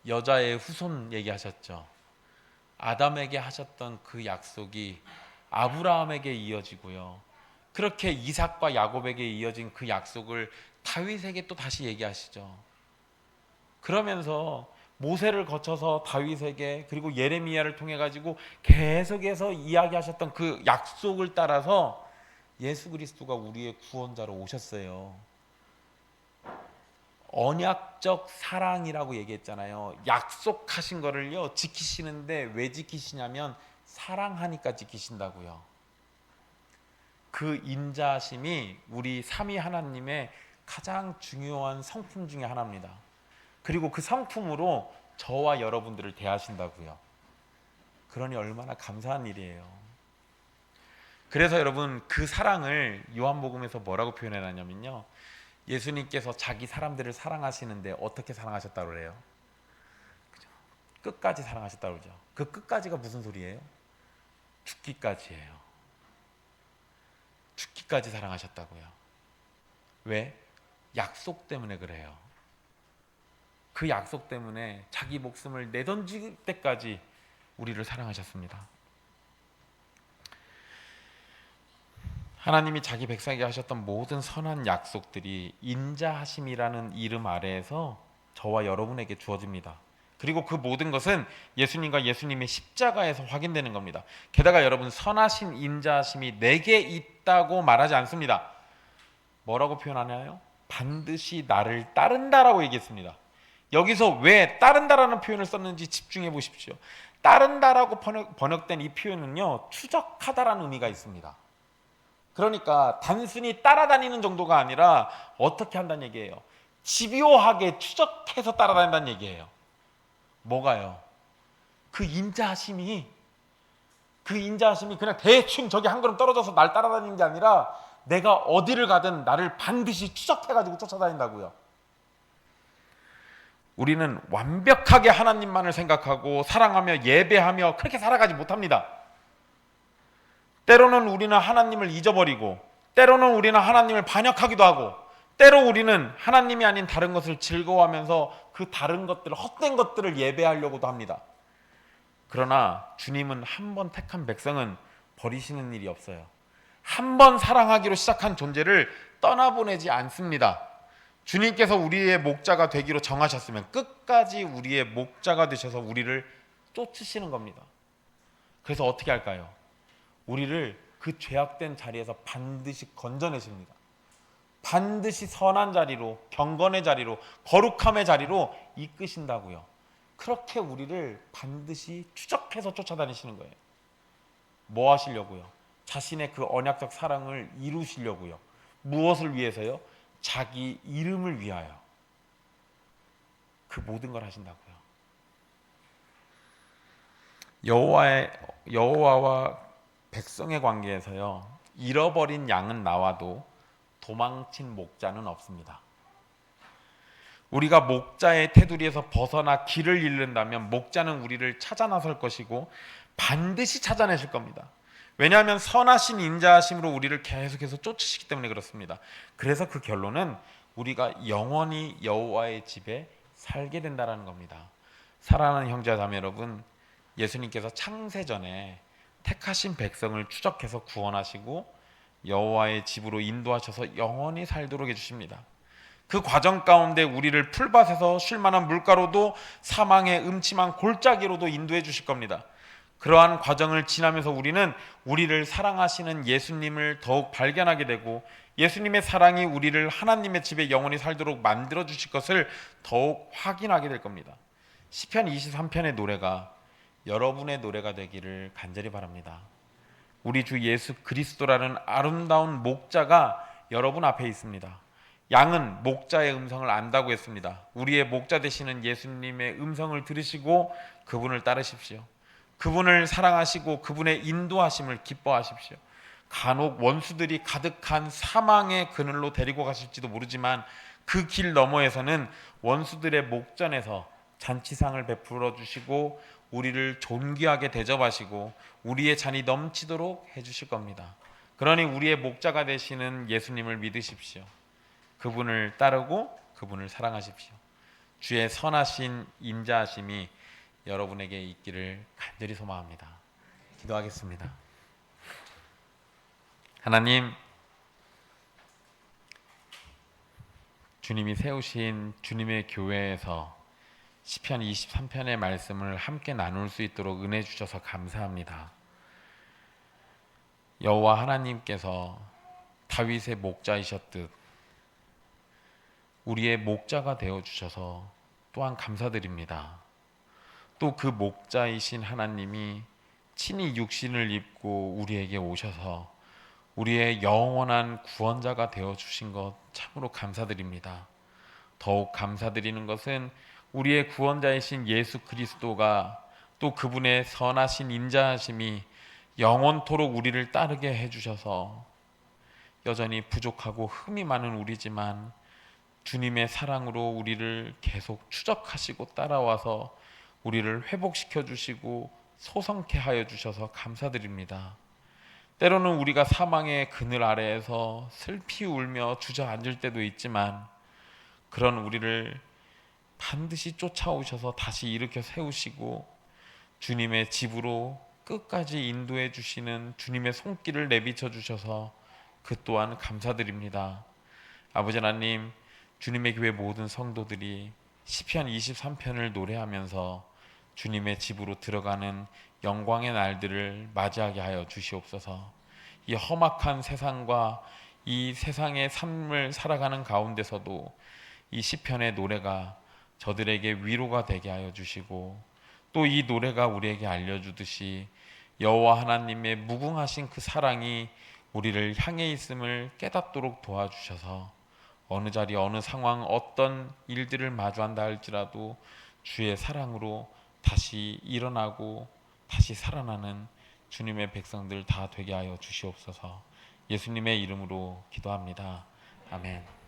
여자의 후손 얘기하셨죠. 아담에게 하셨던 그 약속이 아브라함에게 이어지고요. 그렇게 이삭과 야곱에게 이어진 그 약속을 다윗에게 또 다시 얘기하시죠. 그러면서 모세를 거쳐서 다윗에게 그리고 예레미야를 통해 가지고 계속해서 이야기하셨던 그 약속을 따라서 예수 그리스도가 우리의 구원자로 오셨어요. 언약적 사랑이라고 얘기했잖아요. 약속하신 거를요 지키시는데 왜 지키시냐면 사랑하니까 지키신다고요. 그 인자하심이 우리 삼위 하나님의 가장 중요한 성품 중에 하나입니다. 그리고 그 성품으로 저와 여러분들을 대하신다고요. 그러니 얼마나 감사한 일이에요. 그래서 여러분 그 사랑을 요한복음에서 뭐라고 표현해놨냐면요, 예수님께서 자기 사람들을 사랑하시는데 어떻게 사랑하셨다고 그래요? 그죠? 끝까지 사랑하셨다고 그러죠. 그 끝까지가 무슨 소리예요? 죽기까지예요. 죽기까지 사랑하셨다고요. 왜? 약속 때문에 그래요. 그 약속 때문에 자기 목숨을 내던질 때까지 우리를 사랑하셨습니다. 하나님이 자기 백성에게 하셨던 모든 선한 약속들이 인자하심이라는 이름 아래에서 저와 여러분에게 주어집니다. 그리고 그 모든 것은 예수님과 예수님의 십자가에서 확인되는 겁니다. 게다가 여러분, 선하신 인자하심이 내게 있다고 말하지 않습니다. 뭐라고 표현하나요? 반드시 나를 따른다라고 얘기했습니다. 여기서 왜 따른다라는 표현을 썼는지 집중해 보십시오. 따른다라고 번역된 이 표현은요, 추적하다라는 의미가 있습니다. 그러니까 단순히 따라다니는 정도가 아니라 어떻게 한다는 얘기예요? 집요하게 추적해서 따라다닌다는 얘기예요. 뭐가요? 그 인자하심이 그냥 대충 저기 한 걸음 떨어져서 날 따라다니는 게 아니라 내가 어디를 가든 나를 반드시 추적해가지고 쫓아다닌다고요. 우리는 완벽하게 하나님만을 생각하고 사랑하며 예배하며 그렇게 살아가지 못합니다. 때로는 우리는 하나님을 잊어버리고, 때로는 우리는 하나님을 반역하기도 하고, 때로 우리는 하나님이 아닌 다른 것을 즐거워하면서 그 다른 것들, 헛된 것들을 예배하려고도 합니다. 그러나 주님은 한 번 택한 백성은 버리시는 일이 없어요. 한 번 사랑하기로 시작한 존재를 떠나보내지 않습니다. 주님께서 우리의 목자가 되기로 정하셨으면 끝까지 우리의 목자가 되셔서 우리를 쫓으시는 겁니다. 그래서 어떻게 할까요? 우리를 그 죄악된 자리에서 반드시 건져내십니다. 반드시 선한 자리로, 경건의 자리로, 거룩함의 자리로 이끄신다고요. 그렇게 우리를 반드시 추적해서 쫓아다니시는 거예요. 뭐 하시려고요? 자신의 그 언약적 사랑을 이루시려고요. 무엇을 위해서요? 자기 이름을 위하여. 그 모든 걸 하신다고요. 여호와와 백성의 관계에서요, 잃어버린 양은 나와도 도망친 목자는 없습니다. 우리가 목자의 테두리에서 벗어나 길을 잃는다면 목자는 우리를 찾아 나설 것이고 반드시 찾아내실 겁니다. 왜냐하면 선하신 인자하심으로 우리를 계속해서 쫓으시기 때문에 그렇습니다. 그래서 그 결론은 우리가 영원히 여호와의 집에 살게 된다는 겁니다. 사랑하는 형제와 자매 여러분, 예수님께서 창세전에 택하신 백성을 추적해서 구원하시고 여호와의 집으로 인도하셔서 영원히 살도록 해주십니다. 그 과정 가운데 우리를 풀밭에서 쉴만한 물가로도 사망의 음침한 골짜기로도 인도해 주실 겁니다. 그러한 과정을 지나면서 우리는 우리를 사랑하시는 예수님을 더욱 발견하게 되고 예수님의 사랑이 우리를 하나님의 집에 영원히 살도록 만들어 주실 것을 더욱 확인하게 될 겁니다. 시편 23편의 노래가 여러분의 노래가 되기를 간절히 바랍니다. 우리 주 예수 그리스도라는 아름다운 목자가 여러분 앞에 있습니다. 양은 목자의 음성을 안다고 했습니다. 우리의 목자 되시는 예수님의 음성을 들으시고 그분을 따르십시오. 그분을 사랑하시고 그분의 인도하심을 기뻐하십시오. 간혹 원수들이 가득한 사망의 그늘로 데리고 가실지도 모르지만 그 길 너머에서는 원수들의 목전에서 잔치상을 베풀어 주시고 우리를 존귀하게 대접하시고 우리의 잔이 넘치도록 해주실 겁니다. 그러니 우리의 목자가 되시는 예수님을 믿으십시오. 그분을 따르고 그분을 사랑하십시오. 주의 선하신 인자하심이 여러분에게 있기를 간절히 소망합니다. 기도하겠습니다. 하나님, 주님이 세우신 주님의 교회에서 시편 23편의 말씀을 함께 나눌 수 있도록 은혜 주셔서 감사합니다. 여호와 하나님께서 다윗의 목자이셨듯 우리의 목자가 되어 주셔서 또한 감사드립니다. 또 그 목자이신 하나님이 친히 육신을 입고 우리에게 오셔서 우리의 영원한 구원자가 되어 주신 것 참으로 감사드립니다. 더욱 감사드리는 것은 우리의 구원자이신 예수 그리스도가 또 그분의 선하신 인자하심이 영원토록 우리를 따르게 해주셔서 여전히 부족하고 흠이 많은 우리지만 주님의 사랑으로 우리를 계속 추적하시고 따라와서 우리를 회복시켜 주시고 소성케 하여 주셔서 감사드립니다. 때로는 우리가 사망의 그늘 아래에서 슬피 울며 주저앉을 때도 있지만 그런 우리를 반드시 쫓아오셔서 다시 일으켜 세우시고 주님의 집으로 끝까지 인도해 주시는 주님의 손길을 내비쳐 주셔서 그 또한 감사드립니다. 아버지 하나님, 주님의 교회 모든 성도들이 시편 23편을 노래하면서 주님의 집으로 들어가는 영광의 날들을 맞이하게 하여 주시옵소서. 이 험악한 세상과 이 세상의 삶을 살아가는 가운데서도 이 시편의 노래가 저들에게 위로가 되게 하여 주시고 또 이 노래가 우리에게 알려주듯이 여호와 하나님의 무궁하신 그 사랑이 우리를 향해 있음을 깨닫도록 도와주셔서 어느 자리 어느 상황 어떤 일들을 마주한다 할지라도 주의 사랑으로 다시 일어나고 다시 살아나는 주님의 백성들 다 되게 하여 주시옵소서. 예수님의 이름으로 기도합니다. 아멘.